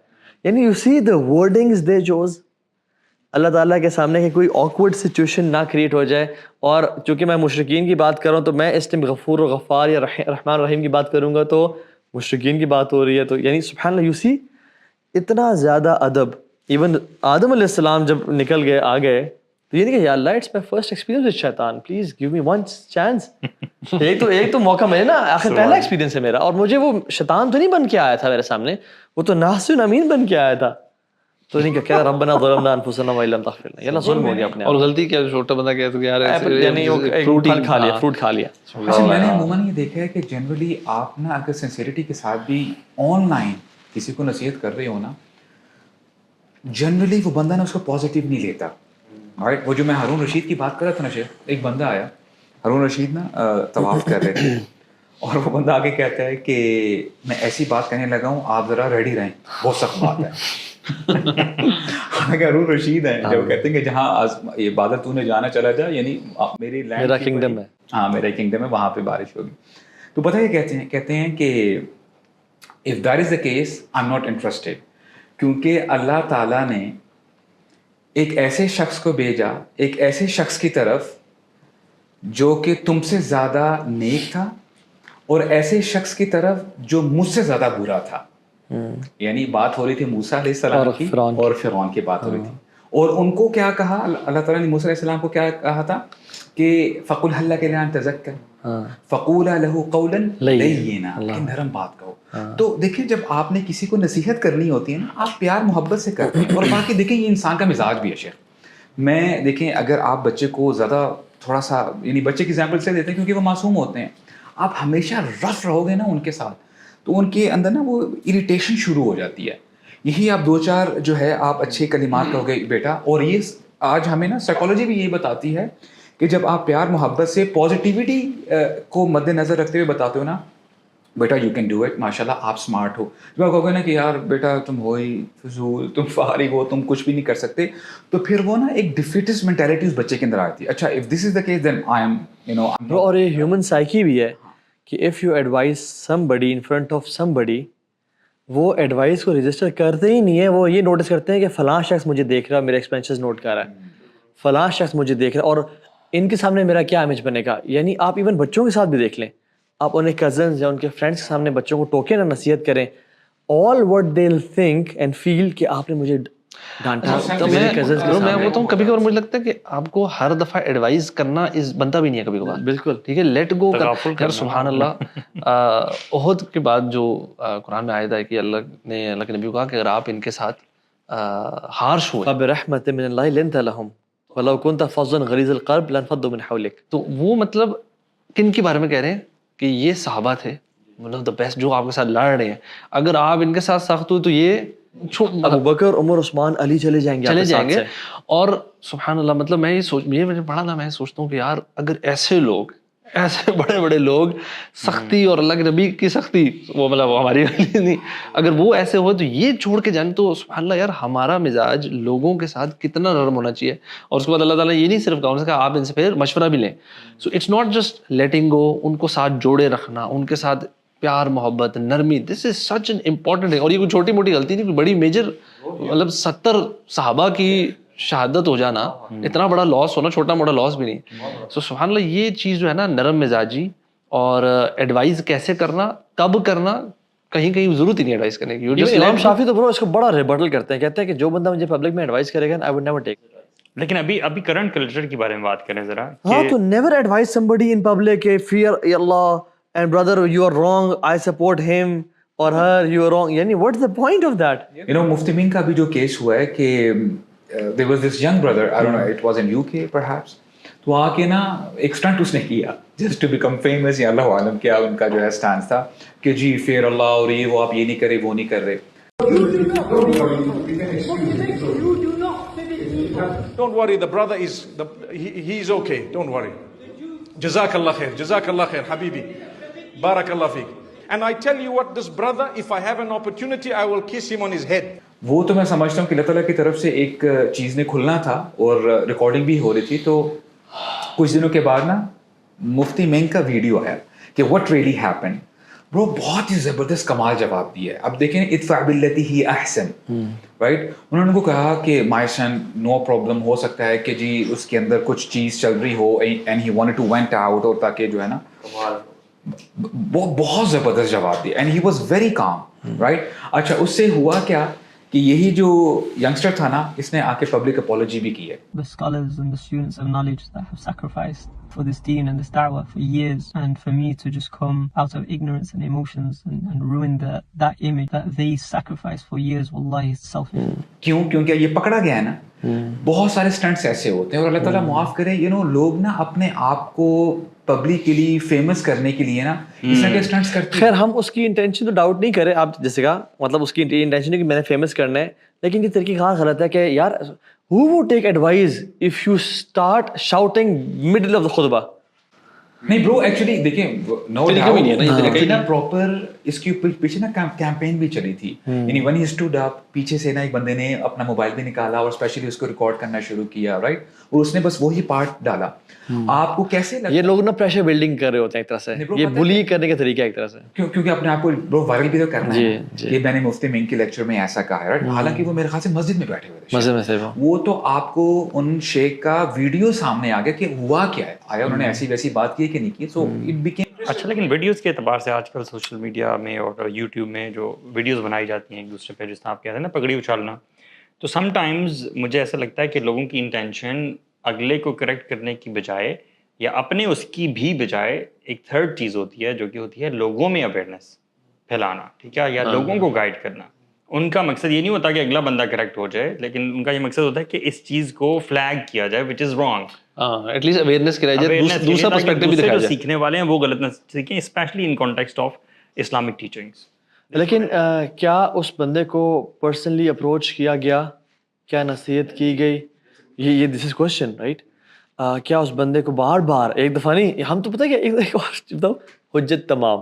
یعنی you see the wordings they choose اللہ تعالیٰ کے سامنے کہ کوئی آکورڈ سچویشن نہ کریٹ ہو جائے. اور چونکہ میں مشرکین کی بات کر رہا ہوں تو میں اس ٹائم غفور و غفار یا رحمان الرحیم کی بات کروں گا تو مشرکین کی بات ہو رہی ہے. تو یعنی سبحان اللہ, یو سی اتنا زیادہ ادب. ایون آدم علیہ السلام جب نکل گئے آ گئے تو یہ نہیں کہ یا اللہ it's my first experience with شیطان, please give me one chance. ایک تو موقع ملے نا, آخر پہلا ایکسپیرینس ہے میرا, اور مجھے وہ شیطان تو نہیں بن کے آیا تھا میرے سامنے, وہ تو ناصر امین بن کے آیا تھا. تو نہیں کہ ربنا ظلمنا انفسنا وان لم تغفر لنا, یہ اللہ ظلم ہو گیا اپنے. اور غلطی کیا, چھوٹا بندہ کہتا کہ یار یعنی فروٹ کھا لیا, فروٹ کھا لیا. اچھا, میں نے عموماً یہ دیکھا ہے کہ جنرلی آپ نا اگر سنسیئرٹی کے ساتھ بھی آن لائن کسی کو نصیحت کر رہے ہو نا, جنرلی وہ بندہ نا اس کو پازیٹیو نہیں لیتا. وہ جو میں ہارون رشید کی بات کر رہا تھا نا شیخ, ایک بندہ آیا, ہارون رشید نا طواف کر رہے تھے, اور وہ بندہ آگے کہتا ہے کہ میں ایسی بات کہنے لگا ہوں, آپ ذرا ریڈی رہیں, بہت سخت بات ہے. ہارون رشید ہیں جو کہتے ہیں کہ جہاں یہ بادل تو نے جانا چلا جا, یعنی میری لینڈ, میرا کنگڈم ہے, ہاں میرا کنگڈم ہے, وہاں پہ بارش ہوگی. تو پتہ ہے کہتے ہیں کہ if that is the case I'm not interested, کیونکہ اللہ تعالیٰ نے ایک ایسے شخص کو بھیجا, ایک ایسے شخص کی طرف جو کہ تم سے زیادہ نیک تھا, اور ایسے شخص کی طرف جو مجھ سے زیادہ برا تھا. یعنی بات ہو رہی تھی موسیٰ علیہ السلام کی اور فرعون کی بات ہو رہی تھی, اور ان کو کیا کہا اللہ تعالیٰ نے موسیٰ علیہ السلام کو, کیا کہا تھا کہ فَقُلْ هَلْ لَكَ لِأَن تَزَكَّىٰ فَقُولَا لَهُ قَوْلًا لَيِّنًا, کہ نرم بات کہو. تو دیکھیں جب آپ نے کسی کو نصیحت کرنی ہوتی ہے نا, آپ پیار محبت سے کرتے ہیں. اور باقی دیکھیں یہ انسان کا مزاج بھی ہے شیخ. میں دیکھیں اگر آپ بچے کو زیادہ تھوڑا سا, یعنی بچے کی ایگزامپل سے دیتے ہیں کیونکہ وہ معصوم ہوتے ہیں, آپ ہمیشہ رف رہو گے نا ان کے ساتھ تو ان کے اندر نا وہ اریٹیشن شروع ہو جاتی ہے. یہی آپ دو چار جو ہے آپ اچھے کلمات کہو گے بیٹا, اور یہ آج ہمیں نا سائیکالوجی بھی یہی بتاتی ہے کہ جب آپ پیار محبت سے پازیٹیوٹی کو مد نظر رکھتے ہوئے بتاتے ہو نا, بیٹا یو کین ڈو اٹ, ماشاء اللہ آپ اسمارٹ ہو. جب آپ کہو گے نا کہ یار بیٹا تم ہو ہی فضول, تم فارغ ہو, تم کچھ بھی نہیں کر سکتے, تو پھر وہ نا ایک ڈیفیٹسٹ مینٹیلٹی اس بچے کے اندر آتی ہے. اچھا if this is the case then I am اور یہ ہیومن سائیکی بھی ہے کہ if you advise somebody in front of somebody, وہ ایڈوائس کو رجسٹر کرتے ہی نہیں ہے, وہ یہ نوٹس کرتے ہیں کہ فلاں شخص مجھے دیکھ رہا ہے, میرے ایکسپینسز نوٹ کر رہا ہے, فلاں شخص مجھے دیکھ رہا ہے, اور ان کے سامنے میرا کیا امیج بنے گا. یعنی آپ ایون بچوں کے ساتھ بھی دیکھ لیں, آپ انہیں کزنز یا ان کے فرینڈس کے سامنے بچوں کو ٹوکیں نہ, نصیحت کریں, all what they will think and feel کہ آپ نے مجھے ڈانٹا. تو میں وہ تو کبھی کبھار مجھے لگتا ہے کہ آپ کو ہر دفعہ ایڈوائز کرنا اس بنتا بھی نہیں ہے کبھی کبھار. بالکل ٹھیک ہے, لیٹ گو کر. سبحان اللہ, احد کے بعد جو قرآن میں آیت ہے کہ اللہ کے نبی کو کہا کہ اگر آپ ان کے ساتھ ہارش ہوئے, فبرحمۃ من اللہ لنت لهم ولو كنت فظا غلیظ القلب لانفضوا من حولك. تو وہ مطلب کن کے بارے میں کہہ رہے ہیں کہ یہ صحابہ تھے, مطلب دا بیسٹ جو آپ کے ساتھ لڑ رہے ہیں. اگر آپ ان کے ساتھ سخت ہوئے تو یہ ابو بکر, عمر, عثمان, علی چلے جائیں گے. اور سبحان اللہ, مطلب میں یہ میں نے پڑھا نا, میں سوچتا ہوں کہ یار اگر ایسے لوگ, ایسے بڑے بڑے لوگ سختی, اور اللہ کے نبی کی سختی, وہ مطلب ہماری نہیں, اگر وہ ایسے ہوئے تو یہ چھوڑ کے جائیں, تو سبحان اللہ یار ہمارا مزاج لوگوں کے ساتھ کتنا نرم ہونا چاہیے. اور اس کے بعد اللہ تعالیٰ یہ نہیں صرف کہا, انہوں نے کہا آپ ان سے پھر مشورہ بھی لیں. So it's not just letting go, ان کو ساتھ جوڑے رکھنا, ان کے ساتھ پیار محبت نرمی, دس از سچ این امپورٹنٹ ہے. اور یہ کوئی چھوٹی موٹی غلطی نہیں, کوئی بڑی میجر, مطلب 70 صحابہ کی شہادت ہو جانا اتنا بڑا لاس ہونا, چھوٹا موٹا لاس بھی نہیں. سو سبحان اللہ یہ چیز جو ہے نا, نرم مزاجی اور ایڈوائز کیسے کرنا, کب کرنا, کہیں کہیں ضرورت ہی نہیں ایڈوائز کرنے کی. امام شافعی تو برو اس کو بڑا ریبٹل کرتے ہیں, کہتے ہیں کہ جو بندہ مجھے پبلک میں ایڈوائز کرے گا, آئی وڈ نیور ٹیک. لیکن ابھی کرنٹ کلچر کے بارے میں بات کریں ذرا. ہاں, تو never advise somebody in public, fear اللہ and brother you are wrong, I support him or her, you are wrong. یعنی what is the point of that. You know مفتی مین کا بھی جو کیس ہوا ہے کہ there was this young brother, I don't know, it was in UK perhaps, تو آ کے نا ایک اسٹنٹ اس نے کیا جسٹ ٹو بیکم فیمس. یا اللہ عالم کیا ان کا جو ہے اسٹانس تھا کہ جی فیر اللہ اور یہ وہ آپ یہ نہیں کرے وہ نہیں کر رہے. Don't worry, the brother he's okay. Don't worry. Jazakallah khair. Jazakallah khair, Habibi. Barakallah feek. And I tell you what, this brother, if I have an opportunity, I will kiss him on his head. وہ تو میں سمجھتا ہوں کہ اللہ تعالیٰ کی طرف سے ایک چیز نے کھلنا تھا اور ریکارڈنگ بھی ہو رہی تھی. تو کچھ دنوں کے بعد نا مفتی مینگ کا ویڈیو ہے کہ what really happened. برو بہت ہی زبردست کمال جواب دیا ہے. اب دیکھیں ادفع باللتی ہی احسن, رائٹ. انہوں نے کو کہا کہ مائی سن نو پرابلم, ہو سکتا ہے کہ جی اس کے اندر کچھ چیز چل رہی ہو and he wanted to vent out, اور تاکہ جو ہے نا بہت زبردست جواب دیا and he was very calm, right. اچھا اس سے ہوا کیا کہ یہی جو ینگسٹر تھا نا اس نے آ کے پبلک اپالوجی بھی کی ہے. The scholars and the students of knowledge that have sacrificed for this deen and this da'wah for years, and for me to just come out of ignorance and emotions and ruin that image that they sacrificed for years, wallahi it's selfish. کیوں؟ کیونکہ یہ پکڑا گیا ہے نا. بہت سارے stents ایسے ہوتے ہیں, اور اللہ تعالیٰ معاف کرے لوگ نا اپنے آپ کو پبلکلی فیمس کرنے کے لیے نا اس طرح کے سٹنٹس کرتے ہیں. خیر ہم اس کی انٹینشن تو ڈاؤٹ نہیں کرے, آپ جیسے کہا مطلب اس کی انٹینشن ہے کہ میں نے فیمس کرنا ہے, لیکن یہ طریقہ کار غلط ہے کہ یار who would take advice if you start shouting middle of the khutbah. نہیں برو ایکچولی دیکھیں نو ڈاؤٹ پراپر اس کے پیچھے نا کیمپین بھی چلی تھی. یعنی ون ہی اسٹوڈ اپ, پیچھے سے نا ایک بندے نے اپنا موبائل بھی نکالا اور اسپیشلی اس کو ریکارڈ کرنا شروع کیا, رائٹ. اور اس نے بس وہی پارٹ ڈالا. آپ کو کیسے لگا؟ یہ لوگ نا پریشر بلڈنگ کر رہے ہوتے ہیں ایک طرح سے, یہ بلی کرنے کا طریقہ ایک طرح سے, کیونکہ اپنے آپ کو برو وائرل بھی تو کرنا ہے کہ میں نے مفتی مینگ کے لیکچر میں ایسا کہا ہے, رائٹ. حالانکہ وہ میرے خیال سے مسجد میں بیٹھے ہوئے تھے, مزے میں سے وہ تو آپ کو ان شیخ کا ویڈیو سامنے آ گیا کہ ہوا کیا ہے, آیا انہوں نے ایسی ویسی بات کی کہ نہیں کی. سو اٹ بیکیم اچھا. لیکن ویڈیوز کے اعتبار سے آج کل سوشل میڈیا میں اور یوٹیوب میں جو ویڈیوز بنائی جاتی ہیں ایک دوسرے پہ, جس طرح آپ کہتے ہیں نا پگڑی اچھالنا, تو سم ٹائمز مجھے ایسا لگتا ہے کہ لوگوں کی انٹینشن اگلے کو کریکٹ کرنے کی بجائے یا اپنے اس کی بھی بجائے ایک تھرڈ چیز ہوتی ہے جو کہ ہوتی ہے لوگوں میں اویئرنیس پھیلانا, ٹھیک ہے, یا لوگوں کو گائیڈ کرنا. ان کا مقصد یہ نہیں ہوتا کہ اگلا بندہ کریکٹ ہو جائے, لیکن ان کا یہ مقصد ہوتا ہے کہ اس چیز کو فلیگ کیا جائے which is wrong, at least awareness کرائی جائے, دوسرا پرسپیکٹو بھی دکھایا جائے. سیکھنے والے ہیں وہ غلط نہ سیکھیں, especially in context of Islamic teachings. لیکن کیا اس بندے کو پرسنلی اپروچ کیا گیا, کیا نصیحت کی گئی, یہ دس از کوشچن, رائٹ. کیا اس بندے کو بار بار ایک دفعہ نہیں, ہم تو پتہ ہے کہ ایک اور بتاؤ حجت تمام,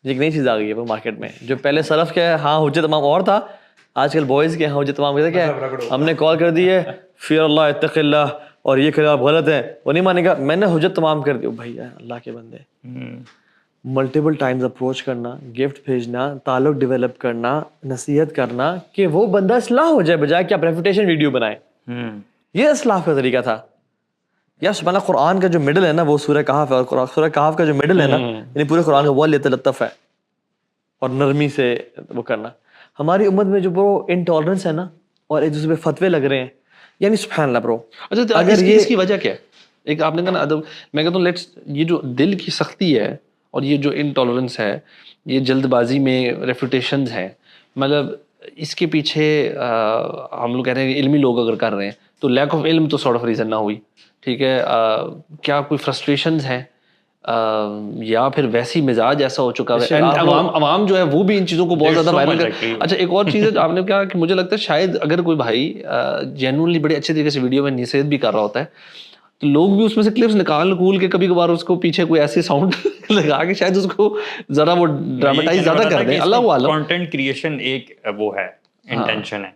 ایک نئی چیز آ گئی ہے وہ مارکیٹ میں, جو پہلے سلف کے ہاں حجت تمام اور تھا, آج کل بوائز کے ہاں حجت تمام کہتے کیا ہے, ہم نے کال کر دی ہے فی اللہ اتق اللہ اور یہ کرے آپ غلط ہیں, وہ نہیں مانے گا, میں نے حجت تمام کر دی. بھائی اللہ کے بندے, ملٹیپل ٹائمز اپروچ کرنا, گفٹ بھیجنا, تعلق ڈیولپ کرنا, نصیحت کرنا کہ وہ بندہ اصلاح ہو جائے, بجائے کہ آپ ریپوٹیشن ویڈیو بنائیں. یہ اصلاح کا طریقہ تھا. یا سبحان اللہ قرآن کا جو مڈل ہے نا وہ سورہ کہف ہے, اور سورہ کہف کا جو مڈل ہے نا یعنی پورے قرآن کا وہ لطف ہے اور نرمی سے وہ کرنا. ہماری امت میں جو برو انٹالرنس ہے نا اور ایک دوسرے پہ فتوے لگ رہے ہیں, یعنی سبحان اللہ برو. اچھا اگر یہ اس کی وجہ کیا ہے, ایک آپ نے کہا نا ادب, میں کہتا ہوں لیٹس, یہ جو دل کی سختی ہے اور یہ جو انٹالرنس ہے, یہ جلد بازی میں ریفوٹیشنز ہیں, مطلب اس کے پیچھے ہم لوگ کہہ رہے ہیں علمی لوگ اگر کر رہے ہیں تو لیک آف علم تو سارٹ آف ریزن نہ ہوئی, ٹھیک ہے. کیا کوئی فرسٹریشنز ہیں یا پھر ویسی مزاج ایسا ہو چکا ہے, عوام جو ہے وہ بھی ان چیزوں کو بہت زیادہ وائرل کر. اچھا ایک اور چیز ہے آپ نے کہا کہ مجھے لگتا ہے شاید اگر کوئی بھائی جینوئنلی بڑے اچھے طریقے سے ویڈیو میں نصیحت بھی کر رہا ہوتا ہے تو لوگ بھی اس میں سے کلپس نکول کے کبھی کبھار اس کو پیچھے کوئی ایسی ساؤنڈ لگا کے شاید اس کو ذرا وہ ڈراماٹائز زیادہ کر دیں. اللہ عالم, کانٹینٹ کریشن ایک وہ ہے انٹینشن ہے,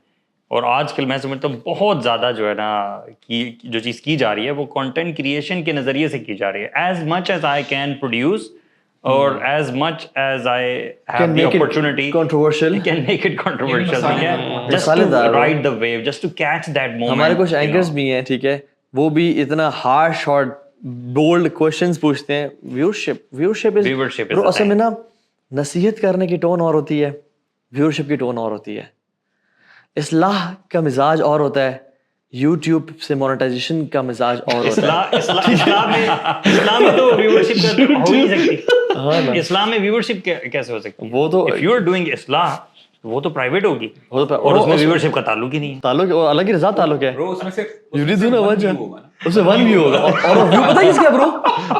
اور آج کل میں سمجھتا ہوں بہت زیادہ جو ہے نا جو چیز کی جا رہی ہے وہ کانٹینٹ کریشن کے نظریے سے کی جا رہی ہے. As much as I can produce or as much as I have the opportunity controversial, can make it controversial, just to ride the wave, just to catch that moment. ہمارے کچھ anchors بھی ہیں, ٹھیک ہے, وہ بھی اتنا ہارش اور بولڈ کوشچنز پوچھتے ہیں. ویورشپ اصل میں نا نصیحت کرنے کی ٹون اور ہوتی ہے, ویورشپ کی ٹون اور ہوتی ہے. اصلاح کا مزاج اور ہوتا ہے, یوٹیوب سے مونیٹائزیشن کا مزاج اور ہوتا ہے. اسلام میں تو ویورشپ ہو نہیں سکتی, اسلام میں ویورشپ کیسے ہو سکتی ہے؟ وہ تو if you are doing اصلاح وہ تو پرائیویٹ ہوگی وہ تو اور اس میں ویورشپ کا تعلق ہی نہیں ہے. تعلق اور اللہ کی رضا تعلق ہے. برو اس میں سے یریدون وجہ اس سے ون ویو ہوگا اور ویو پتہ کس کا برو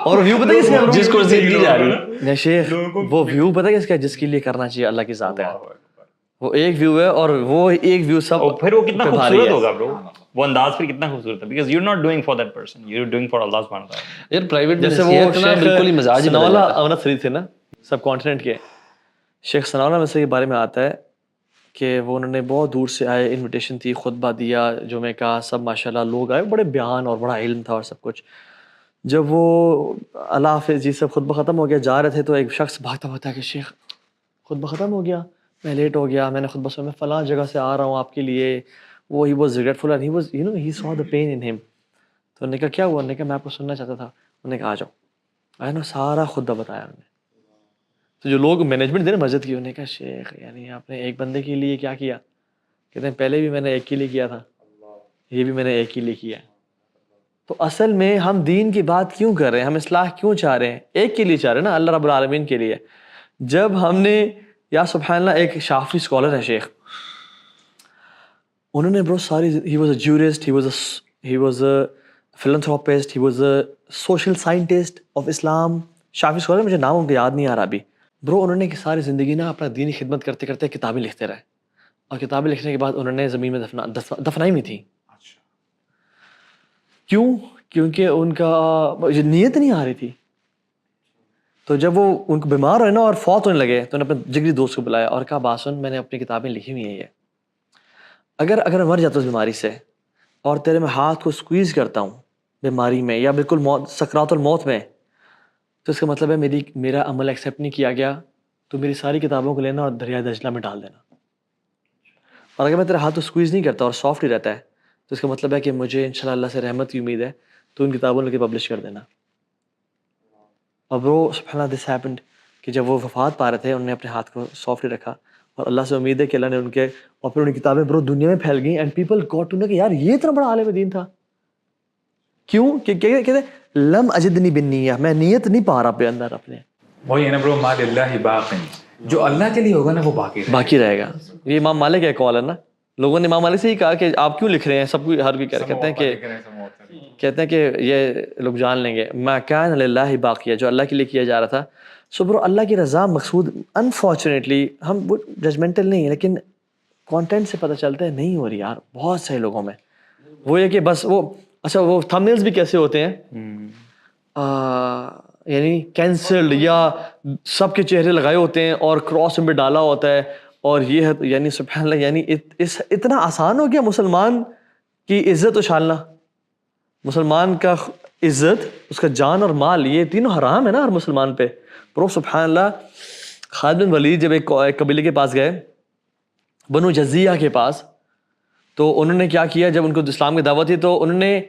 اور ویو پتہ کس کا برو جس کو زندگی جا رہی ہے یا شیخ وہ ویو پتہ کس کا جس کے لیے کرنا چاہیے اللہ کی ذات ہے. وہ ایک ویو ہے اور وہ ایک ویو سب اور پھر وہ کتنا خوبصورت ہوگا برو, وہ انداز پھر کتنا خوبصورت ہے, because you are not doing for that person, you are doing for اللہ سبحانہ وتعالی. یار پرائیویٹ جیسے وہ شیخ بالکل ہی مزاج ہی بدل ثناءاللہ جاتا ہے. امنت فرید تھے نا سب کانٹیننٹ کے, شیخ ثناءاللہ میں سے کے بارے میں آتا ہے کہ وہ انہوں نے بہت دور سے آئے, انویٹیشن تھی, خطبہ دیا, جمعہ کا, سب ماشاءاللہ لوگ آئے, بڑے بیان اور بڑا علم تھا اور سب کچھ. جب وہ اللہ حافظ جی سب خطبہ ختم ہو گیا جا رہے تھے تو ایک شخص بھاگتا بھاگتا کہ شیخ خطبہ ختم ہو گیا, میں لیٹ ہو گیا, میں نے خطبہ سنا, میں فلاں جگہ سے آ رہا ہوں آپ کے لیے. وہ he was regretful and he was you know he saw the pain in him. تو انہوں نے کہا کیا ہوا؟ انہوں نے کہا میں آپ کو سننا چاہتا تھا. انہوں نے کہا آ جاؤ. آیا نا سارا خطبہ بتایا انہوں نے. تو جو لوگ مینجمنٹ تھے نا مسجد کی, انہوں نے کہا شیخ یعنی آپ نے ایک بندے کے لیے کیا کیا؟ کہتے ہیں پہلے بھی میں نے ایک کے لیے کیا تھا, یہ بھی میں نے ایک کے لیے کیا ہے. تو اصل میں ہم دین کی بات کیوں کر رہے ہیں, ہم اصلاح کیوں چاہ رہے ہیں؟ ایک کے لیے چاہ رہے ہیں نا, اللہ رب العالمین کے لیے. جب ہم نے یا سبحان اللہ, ایک شافی اسکالر ہے شیخ, انہوں نے bro sorry, he was a jurist, he was a philanthropist, he was a social scientist of Islam. شافی اسکالر, مجھے نام ان کا یاد نہیں آ رہا ابھی. برو انہوں نے ساری زندگی نا اپنا دینی خدمت کرتے کرتے کتابیں لکھتے رہے, اور کتابیں لکھنے کے بعد انہوں نے زمین میں دفنائی ہوئی تھی. کیوں؟ کیونکہ ان کا نیت نہیں آ رہی تھی. تو جب وہ ان کو بیمار ہوئے نا اور فوت ہونے لگے تو انہوں نے اپنے جگری دوست کو بلایا اور کہا باسن میں نے اپنی کتابیں لکھی ہوئی ہیں, یہ اگر مر جاتا اس بیماری سے اور تیرے میں ہاتھ کو سکویز کرتا ہوں بیماری میں یا بالکل موت, سکرات الموت میں, تو اس کا مطلب ہے میرا عمل ایکسیپٹ نہیں کیا گیا, تو میری ساری کتابوں کو لینا اور دریائے دجلہ میں ڈال دینا. اور اگر میں تیرا ہاتھ کو سکویز نہیں کرتا اور سافٹ ہی رہتا ہے تو اس کا مطلب ہے کہ مجھے انشاءاللہ اللہ سے رحمت کی امید ہے, تو ان کتابوں لے کے پبلش کر دینا. اور وہ سبحان اللہ دس ہیپنڈ کہ جب وہ وفات پا رہے تھے انہوں نے اپنے ہاتھ کو سافٹ ہی رکھا, اور اللہ سے امید ہے کہ اللہ نے ان کے اور پھر ان کی کتابیں برو دنیا میں پھیل گئیں, and people got to know کہ یار یہ اتنا بڑا عالم دین تھا. کیوں؟ کہ کہتے لم اجدنی بالنیہ, میں نیت نہیں پا رہا اپنے اندر اپنے. وہی ہے نا برو, ما للہ باقی, جو اللہ کے لیے ہوگا نا وہ باقی رہے گا. یہ امام مالک کا قول ہے نا, لوگوں نے امام مالک سے ہی کہا کہ آپ کیوں لکھ رہے ہیں, سب کوئی ہر کوئی کہتے ہیں کہ یہ لوگ جان لیں گے ما کان للہ باقیہ, جو اللہ کے لیے کیا جا رہا تھا. سو برو اللہ کی رضا مقصود, انفارچونیٹلی ہم ججمنٹل نہیں ہیں لیکن کانٹینٹ سے پتہ چلتا ہے نہیں ہو رہی یار بہت سے لوگوں میں. وہ یہ کہ بس وہ اچھا وہ تھمبنیلز بھی کیسے ہوتے ہیں, یعنی کینسلڈ یا سب کے چہرے لگائے ہوتے ہیں اور کراس ان پہ ڈالا ہوتا ہے, اور یہ ہے یعنی سبحان اللہ, یعنی اتنا آسان ہو گیا مسلمان کی عزت اچھالنا. مسلمان کا عزت, اس کا جان اور مال, یہ تینوں حرام ہے نا ہر مسلمان پہ. پرو سبحان اللہ, خالد بن ولید جب ایک قبیلے کے پاس گئے, بنو جزیہ کے پاس, تو انہوں نے کیا کیا, جب ان کو اسلام کی دعوت تھی تو انہوں نے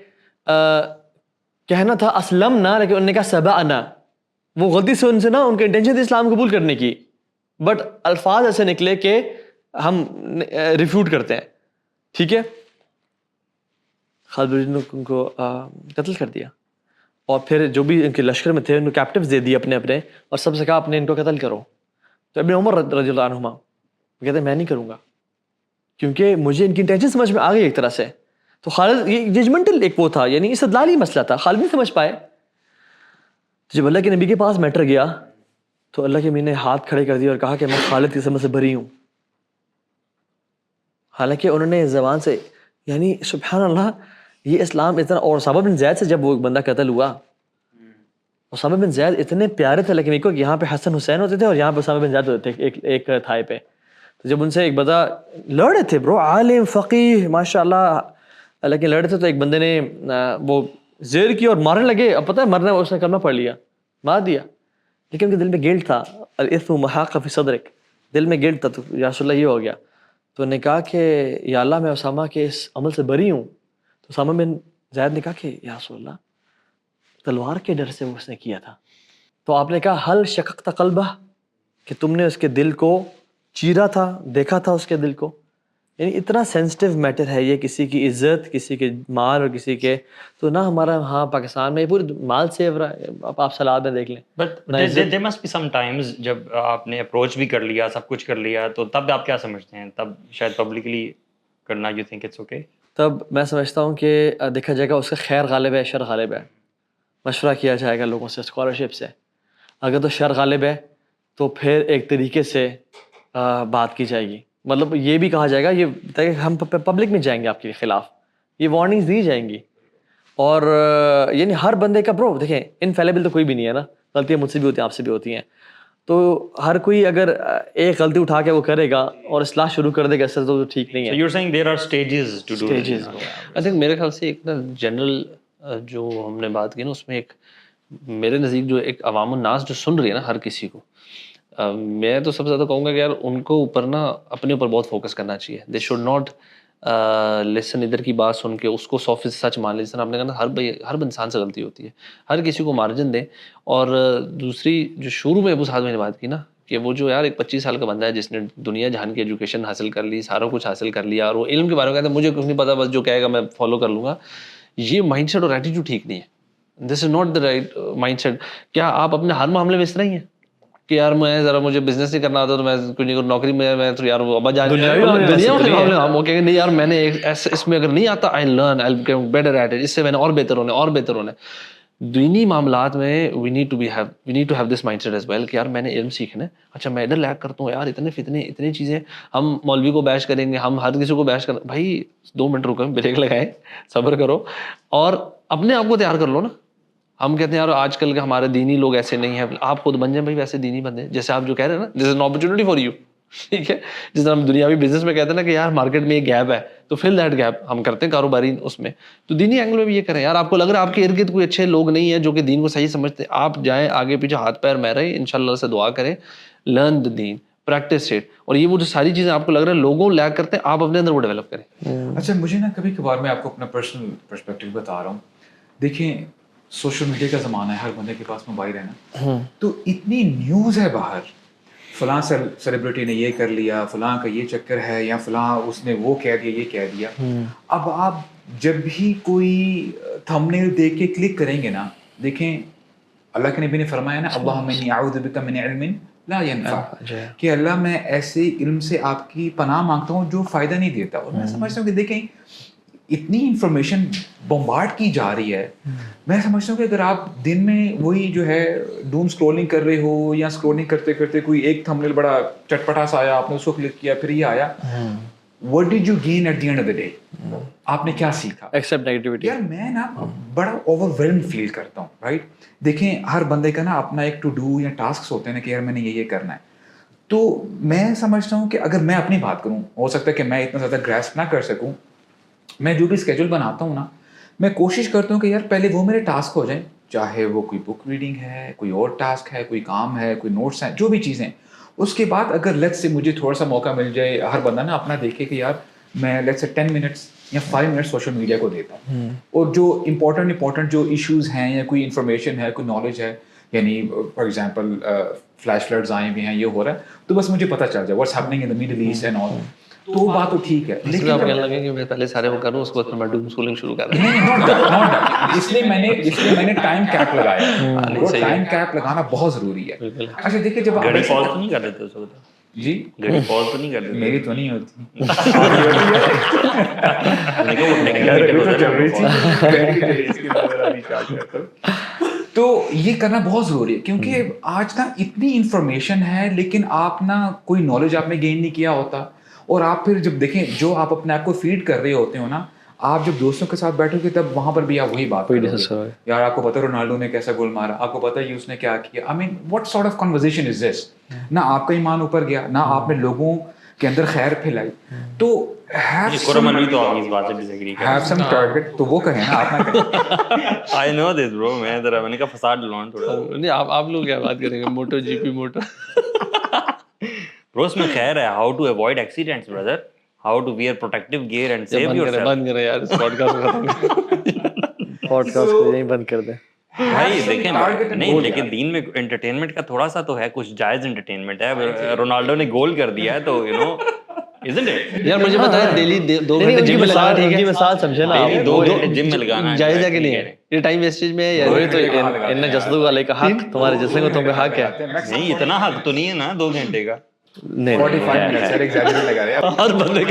کہنا تھا اسلمنا, لیکن انہوں نے کہا سبعنا. وہ غلطی سے ان نا ان کا انٹینشن تھی اسلام قبول کرنے کی, بٹ الفاظ ایسے نکلے کہ ہم ریفیوٹ کرتے ہیں. ٹھیک ہے, خالد بن ولید نے ان کو قتل کر دیا, اور پھر جو بھی ان کے لشکر میں تھے ان کو کیپٹیوز دے دیے اپنے, اور سب سے کہا اپنے ان کو قتل کرو. تو ابن عمر رضی اللہ عنہما کہتے ہیں میں نہیں کروں گا, کیونکہ مجھے ان کی انٹینشن سمجھ میں آ گئی ایک طرح سے. تو خالد یہ ججمنٹل ایک وہ تھا, یعنی استدلالی مسئلہ تھا, خالد نہیں سمجھ پائے. جب اللہ کے نبی کے پاس میٹر گیا تو اللہ کے نبی نے ہاتھ کھڑے کر دیا اور کہا کہ میں خالد کی سمجھ سے بری ہوں. حالانکہ انہوں نے زبان سے, یعنی سبحان اللہ, یہ اسلام اتنا, اور اسامہ بن زید سے جب وہ بندہ قتل ہوا, اسامہ بن زید اتنے پیارے تھے, لیکن ایک یہاں پہ حسن حسین ہوتے تھے اور یہاں پہ اسامہ بن زید ہوتے تھے ایک تھائے پہ. تو جب ان سے ایک بندہ لڑے تھے برو, عالم فقیہ ماشاء اللہ, لیکن لڑے تھے تو ایک بندے نے وہ زیر کی اور مارنے لگے. اب پتہ ہے مرنے, اس نے کلمہ پڑھ لیا, مار دیا, لیکن ان کے دل میں گلٹ تھا, الاثم محاق فی صدرک, دل میں گلٹ تھا. تو یا رسول اللہ یہ ہو گیا. تو انہوں نے کہا کہ یا اللہ میں اسامہ کے اس عمل سے بری ہوں. تو اسامہ بن زید نے کہا کہ یا رسول اللہ تلوار کے ڈر سے وہ اس نے کیا تھا. تو آپ نے کہا حل شققت قلبہ, کہ تم نے اس کے دل کو چیرا تھا, دیکھا تھا اس کے دل کو, یعنی اتنا سینسٹیو میٹر ہے یہ, کسی کی عزت, کسی کے مال اور کسی کے, تو نہ ہمارا ہاں پاکستان میں پورے مال سیو رہا ہے. آپ سلاد میں دیکھ لیں. But there must be some times جب آپ نے اپروچ بھی کر لیا, سب کچھ کر لیا, تو تب آپ کیا سمجھتے ہیں, تب شاید پبلکلی کرنا یو تھنک اٹس اوکے؟ تب میں سمجھتا ہوں کہ دیکھا جائے گا اس کا خیر غالب ہے, شر غالب ہے. مشورہ کیا جائے گا لوگوں سے, اسکالرشپ سے. اگر تو شر غالب ہے تو پھر ایک طریقے سے بات کی جائے گی. مطلب یہ بھی کہا جائے گا یہ تاکہ ہم پبلک میں جائیں گے آپ کے خلاف, یہ وارننگز دی جائیں گی. اور یعنی ہر بندے کا برو دیکھیں انفیلیبل تو کوئی بھی نہیں ہے نا, غلطیاں مجھ سے بھی ہوتی ہیں, آپ سے بھی ہوتی ہیں. تو ہر کوئی اگر ایک غلطی اٹھا کے وہ کرے گا اور اصلاح شروع کر دے گا, اس سے تو ٹھیک نہیں ہے. So you're saying there are stages to do it. I think میرے خیال سے ایک نا جنرل جو ہم نے بات کی نا, اس میں ایک میرے نزدیک جو ایک عوام الناس جو سن رہی ہے نا ہر کسی کو, میں تو سب سے زیادہ کہوں گا کہ یار ان کو اوپر نا اپنے اوپر بہت فوکس کرنا چاہیے. دے شوڈ ناٹ لسن ادھر کی بات سن کے اس کو 100% سچ مان لیں. جس طرح آپ نے کہا نا ہر انسان سے غلطی ہوتی ہے, ہر کسی کو مارجن دیں. اور دوسری جو شروع میں ابو سعد میں نے بات کی نا کہ وہ جو یار ایک 25 سال کا بندہ ہے جس نے دنیا جہان کی ایجوکیشن حاصل کر لی, سارا کچھ حاصل کر لیا, اور وہ علم کے بارے میں کہتا ہے مجھے کچھ نہیں پتا, بس جو کہے گا میں فالو کر لوں گا. یہ مائنڈ سیٹ اور ایٹیٹیوڈ ٹھیک نہیں ہے. This is not the right mindset. کیا آپ اپنے ہر معاملے میں اس طرح ہی ہیں کہ یار میں ذرا مجھے بزنس نہیں کرنا آتا تو میں کوئی نہیں نوکری میں تو یار وہ ابا جان دنیا ہم وہ کہیں گے نہیں یار میں نے اس میں اگر نہیں آتا I learn I get better at it, اس سے میں نے اور بہتر ہونا. دینی معاملات میں we need to have this mindset as well کہ یار میں نے علم سیکھنا ہے. اچھا میں ادھر لیک کرتا ہوں یار, اتنے فتنے اتنی چیزیں, ہم مولوی کو بیش کریں گے, ہم ہر کسی کو بیش کریں. بھائی 2 منٹ رکو, بریک لگائیں, صبر کرو اور اپنے آپ کو تیار کر لو نا. ہم کہتے ہیں یار آج کل کے ہمارے دینی لوگ ایسے نہیں ہیں, آپ خود بن جائیں بھائی ویسے دینی بندے جیسے آپ جو کہہ رہے ہیں نا, this is an opportunity for you. ٹھیک ہے, جس طرح ہم دنیاوی بزنس میں کہتے ہیں نا کہ یار مارکیٹ میں ایک گیپ ہے تو فل دیٹ گیپ ہم کرتے ہیں کاروباری اس میں. تو دینی اینگل میں بھی یہ کریں یار. آپ کو لگ رہا ہے آپ کے ارد گرد کوئی اچھے لوگ نہیں ہیں جو کہ دین کو صحیح سمجھتے, آپ جائیں آگے پیچھے ہاتھ پیر میں رہیں, انشاءاللہ سے دعا کریں, لرن دا دین, پریکٹس اٹ. اور یہ وہ جو ساری چیزیں آپ کو لگ رہا ہے لوگوں لیک کرتے ہیں, آپ اپنے اندر وہ ڈیولپ کریں. اچھا مجھے نا کبھی کبھار میں آپ کو اپنا پرسنل پرسپیکٹیو بتا رہا ہوں. دیکھیں سوشل میڈیا کا زمانہ ہے, ہر بندے کے پاس موبائل ہے نا, تو اتنی نیوز ہے باہر, فلاں سیلیبریٹی نے یہ کر لیا, فلاں کا یہ چکر ہے, یا فلاں اس نے وہ کہہ دیا, یہ کہہ دیا. اب آپ جب بھی کوئی تھمبنیل دیکھ کے کلک کریں گے نا, دیکھیں اللہ کے نبی نے فرمایا نا اللہم انی اعوذ بک من علم لا ینفع, کہ اللہ میں ایسے علم سے آپ کی پناہ مانگتا ہوں جو فائدہ نہیں دیتا. اور میں سمجھتا ہوں کہ دیکھیں اتنی انفارمیشن بمبارڈ کی جا رہی ہے, میں سمجھتا ہوں کہ اگر آپ دن میں وہی جو ہے ڈوم اسکرولنگ کر رہے ہو, یا اسکرولنگ کرتے کرتے کوئی ایک تھمبنیل بڑا چٹپٹا سا آیا, آپ نے اس کو کلک کیا, پھر یہ آیا, what did you gain at the end of the day? آپ نے کیا سیکھا ایکسپٹ نیگیٹیوٹی؟ یار میں نا بڑا اوور ویلم فیل کرتا ہوں, رائٹ. دیکھیں ہر بندے کا نا اپنا ایک ٹو ڈو یا ٹاسکس ہوتے ہیں نا کہ یار میں نے یہ کرنا ہے. تو میں سمجھتا ہوں کہ اگر میں اپنی بات کروں, ہو سکتا ہے کہ میں اتنا زیادہ گریسپ نہ کر سکوں, میں جو بھی اسکیجول بناتا ہوں نا, میں کوشش کرتا ہوں کہ یار پہلے وہ میرے ٹاسک ہو جائیں, چاہے وہ کوئی بک ریڈنگ ہے, کوئی اور ٹاسک ہے, کوئی کام ہے, کوئی نوٹس ہیں, جو بھی چیزیں. اس کے بعد اگر لیٹ سے مجھے تھوڑا سا موقع مل جائے, ہر بندہ نا اپنا دیکھے کہ یار میں لیٹ سے 10 منٹس یا 5 منٹس سوشل میڈیا کو دیتا ہوں, اور جو امپورٹنٹ جو ایشوز ہیں یا کوئی انفارمیشن ہے, کوئی نالج ہے, یعنی فار ایگزامپل فلیش فلڈز آئے ہوئے ہیں, یہ ہو رہا ہے, تو بس مجھے پتہ چل جائے what's happening in the Middle East and all. تو بات تو ٹھیک ہے, لیکن آپ کہنے لگے کہ میں پہلے سارے وہ کروں, اس کے بعد میں ڈوم اسکولنگ شروع کر رہا ہوں. اس لیے میں نے ٹائم کیپ لگایا, اور ٹائم کیپ لگانا بہت ضروری ہے. اچھا دیکھیے جب گھڑی پاز تو نہیں کر دیتے اس وقت؟ جی گھڑی پاز تو نہیں کر دیتے؟ میری تو نہیں ہوتی, تو یہ کرنا بہت ضروری ہے, کیونکہ آج نا اتنی انفارمیشن ہے لیکن آپ نا کوئی نالج آپ نے گین نہیں کیا ہوتا. اور آپ پھر جب دیکھیں جو آپ اپنے آپ کو فیڈ کر رہے ہوتے ہو نا, آپ جب دوستوں کے ساتھ بیٹھو گے تب وہاں پر بھی آپ وہی بات کرو گے, یار آپ کو پتا رونالڈو نے کیسا گول مارا, آپ کو پتا اس نے کیا کیا. آئی مین واٹ سارٹ آف کنورزیشن از دس؟ نہ آپ کا ایمان اوپر گیا, نہ آپ نے لوگوں کے اندر خیر پھیلائی. تو have some target, تو وہ کہیں نا, آپ نہ کہیں. I know this bro, میں نے کہا فساد ڈلواؤں تھوڑا. نہیں آپ لوگ کیا بات کریں گے, موٹو جی پی موٹو برو اس میں خیر ہے, how to avoid accidents brother, how to wear protective gear and save yourself. بند کریں یار اس پوڈکاسٹ کو یہیں بند کر دیں بھائی. دیکھیں نہیں, لیکن دین میں انٹرٹینمنٹ کا تھوڑا سا تو ہے, کچھ جائز انٹرٹینمنٹ ہے. رونالڈو نے گول کر دیا ہے تو یو نو isn't it? یار مجھے پتا ہے ڈیلی 2 گھنٹے جم میں لگانا ٹھیک ہے, مثال سمجھے نا Daily 2 گھنٹے جم میں لگانا جائز ہے کہ نہیں ہے, یہ ٹائم ویسٹیج میں ہے یا وہی تو ان جسدوں کا کا حق, تمہارے جسم کو تم پہ حق ہے. نہیں اتنا حق تو نہیں ہے نا 2 گھنٹے کا. نہیں 45 منٹ سر ایگزیجریٹ لگا رہے ہیں. ہر بندے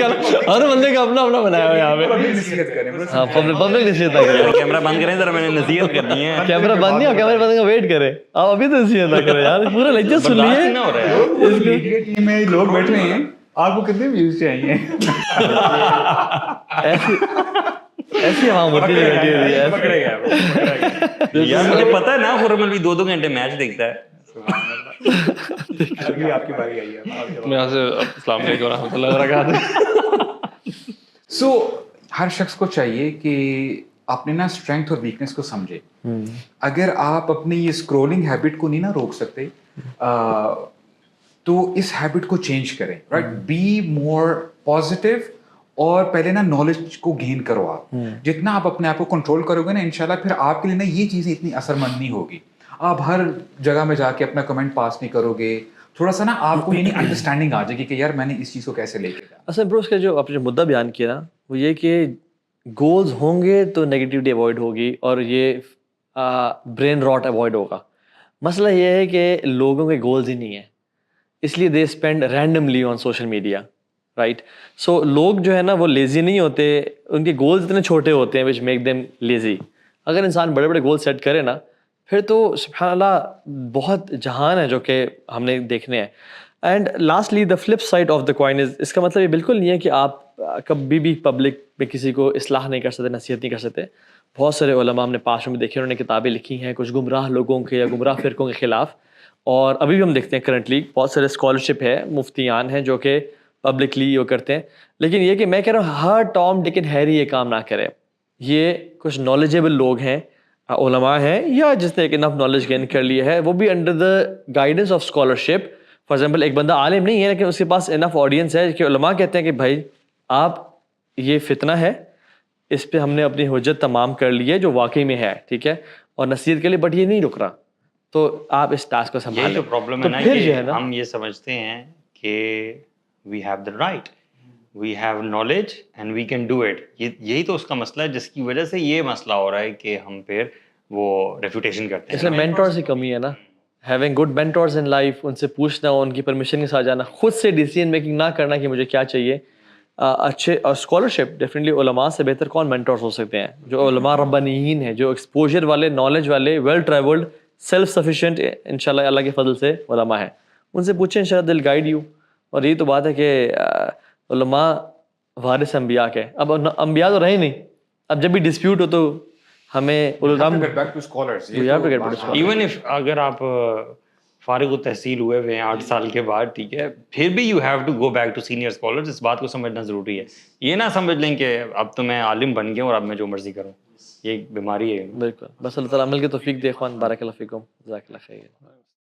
کا اپنا اپنا بنایا ہوا ہے یہاں پہ. نصیحت کریں bro. ہاں پبلک نصیحت نہ کرے. کیمرہ بند کریں ذرا, میں نے نصیحت کرنی ہے. کیمرہ بند نہیں ہو, کیمرہ بند کا ویٹ کرے, آپ ابھی تو نصیحت نہ کرے یار, پورا لیکچر سن برداشت لیے. نہ ہو رہا ہے. اس میڈیا ٹیم میں لوگ بیٹھ رہے ہیں, آپ کو کتنے ویوز چاہیے؟ ایسی عوام ہوتی ہے بیٹھی ہوئی ہے. پکڑے گیا یار, مجھے پتا ہے نا خرم الوی 2 گھنٹے میچ دیکھتا ہے. ابھی آپ کی باری آئی ہے. میں یہاں سے السلام علیکم ورحمۃ اللہ وبرکاتہ. سو ہر شخص کو چاہیے کہ اپنے نا اسٹرینتھ اور ویکنیس کو سمجھے. اگر آپ اپنی یہ اسکرولنگ ہیبٹ کو نہیں نا روک سکتے تو اس ہیبٹ کو چینج کریں, رائٹ. بی مور پازیٹیو, اور پہلے نا نالج کو گین کرو. آپ جتنا آپ اپنے آپ کو کنٹرول کرو گے نا انشاءاللہ, پھر آپ کے لیے نا یہ چیزیں اتنی اثر مند نہیں ہوگی. آپ ہر جگہ میں جا کے اپنا کمنٹ پاس نہیں کرو گے. تھوڑا سا نا آپ کو یعنی انڈرسٹینڈنگ آ جائے گی کہ یار میں نے اس چیز کو کیسے لے کے جانا. اصل میں اس کا جو آپ نے مدعا بیان کیا نا, وہ یہ کہ گولز ہوں گے تو نیگیٹیوٹی اوائڈ ہوگی اور یہ برین راٹ اوائڈ ہوگا. مسئلہ یہ ہے کہ لوگوں کے گولز ہی نہیں ہیں, اس لیے they spend randomly on social media, right. سو لوگ جو ہے نا وہ لیزی نہیں ہوتے, ان کے گولز اتنے چھوٹے ہوتے ہیں وچ میک دیم لیزی. اگر انسان بڑے بڑے گول سیٹ کرے نا, پھر تو سبحان اللہ بہت جہان ہے جو کہ ہم نے دیکھنے ہیں. And lastly the flip side of the coin is, اس کا مطلب یہ بالکل نہیں ہے کہ آپ کبھی بھی پبلک میں کسی کو اصلاح نہیں کر سکتے, نصیحت نہیں کر سکتے. بہت سارے علماء ہم نے پاسٹ میں دیکھے, انہوں نے کتابیں لکھی ہیں کچھ گمراہ لوگوں کے یا گمراہ فرقوں کے خلاف, اور ابھی بھی ہم دیکھتے ہیں کرنٹلی بہت سارے اسکالرشپ ہے, مفتیان ہیں جو کہ پبلکلی وہ کرتے ہیں. لیکن یہ کہ میں کہہ رہا ہوں ہر ٹام ڈک اینڈ ہیری یہ کام نہ کرے. یہ کچھ نالجیبل لوگ ہیں, علماء ہیں, یا جس نے ایک انف نالج گین کر لی ہے, وہ بھی under the guidance of scholarship. For example ایک بندہ عالم نہیں ہے لیکن اس کے پاس انف آڈینس ہے کہ علماء کہتے ہیں کہ بھائی آپ یہ فتنہ ہے, اس پہ ہم نے اپنی حجت تمام کر لی ہے جو واقعی میں ہے, ٹھیک ہے, اور نصیحت کے لیے, بٹ یہ نہیں رک رہا, تو آپ اس ٹاسک کو سنبھالیں. یہی تو پرابلم ہے نا کہ ہم یہ سمجھتے ہیں کہ we have the right, we have knowledge and we can do it. یہی تو اس کا مسئلہ ہے جس کی وجہ سے یہ مسئلہ ہو رہا ہے کہ ہم پھر وہ ریفیوٹیشن کرتے ہیں. اس میں مینٹورز کی کمی ہے نا, having good mentors in life, ان سے پوچھنا, ان کی پرمیشن کے ساتھ جانا, خود سے ڈیسیژن میکنگ نہ کرنا کہ مجھے کیا چاہیے. اچھے اور اسکالرشپ ڈیفینیٹلی علماء سے بہتر کون مینٹورز ہو سکتے ہیں, جو علماء ربانیین ہیں, جو ایکسپوجر والے, نالج والے, ویل ٹریولڈ, سیلف سفیشینٹ انشاءاللہ اللہ کے فضل سے علماء ہیں. ان سے پوچھیں, انشاءاللہ دل گائیڈ یو. اور یہی تو بات ہے کہ علماء وارث انبیاء کے, اب انبیاء تو رہے نہیں, اب جب بھی ڈسپیوٹ ہو تو ہمیں ایون اف اگر آپ فارغ التحصیل ہوئے ہوئے ہیں 8 سال کے بعد, ٹھیک ہے, پھر بھی you have to go back to senior scholars. اس بات کو سمجھنا ضروری ہے. یہ نہ سمجھ لیں کہ اب تو میں عالم بن گیا اور اب میں جو مرضی کروں, یہ ایک بیماری ہے. بالکل. بس اللہ تعالیٰ عمل کی توفیق دے. اخوان بارک اللہ فیکم, جزاک اللہ خیر.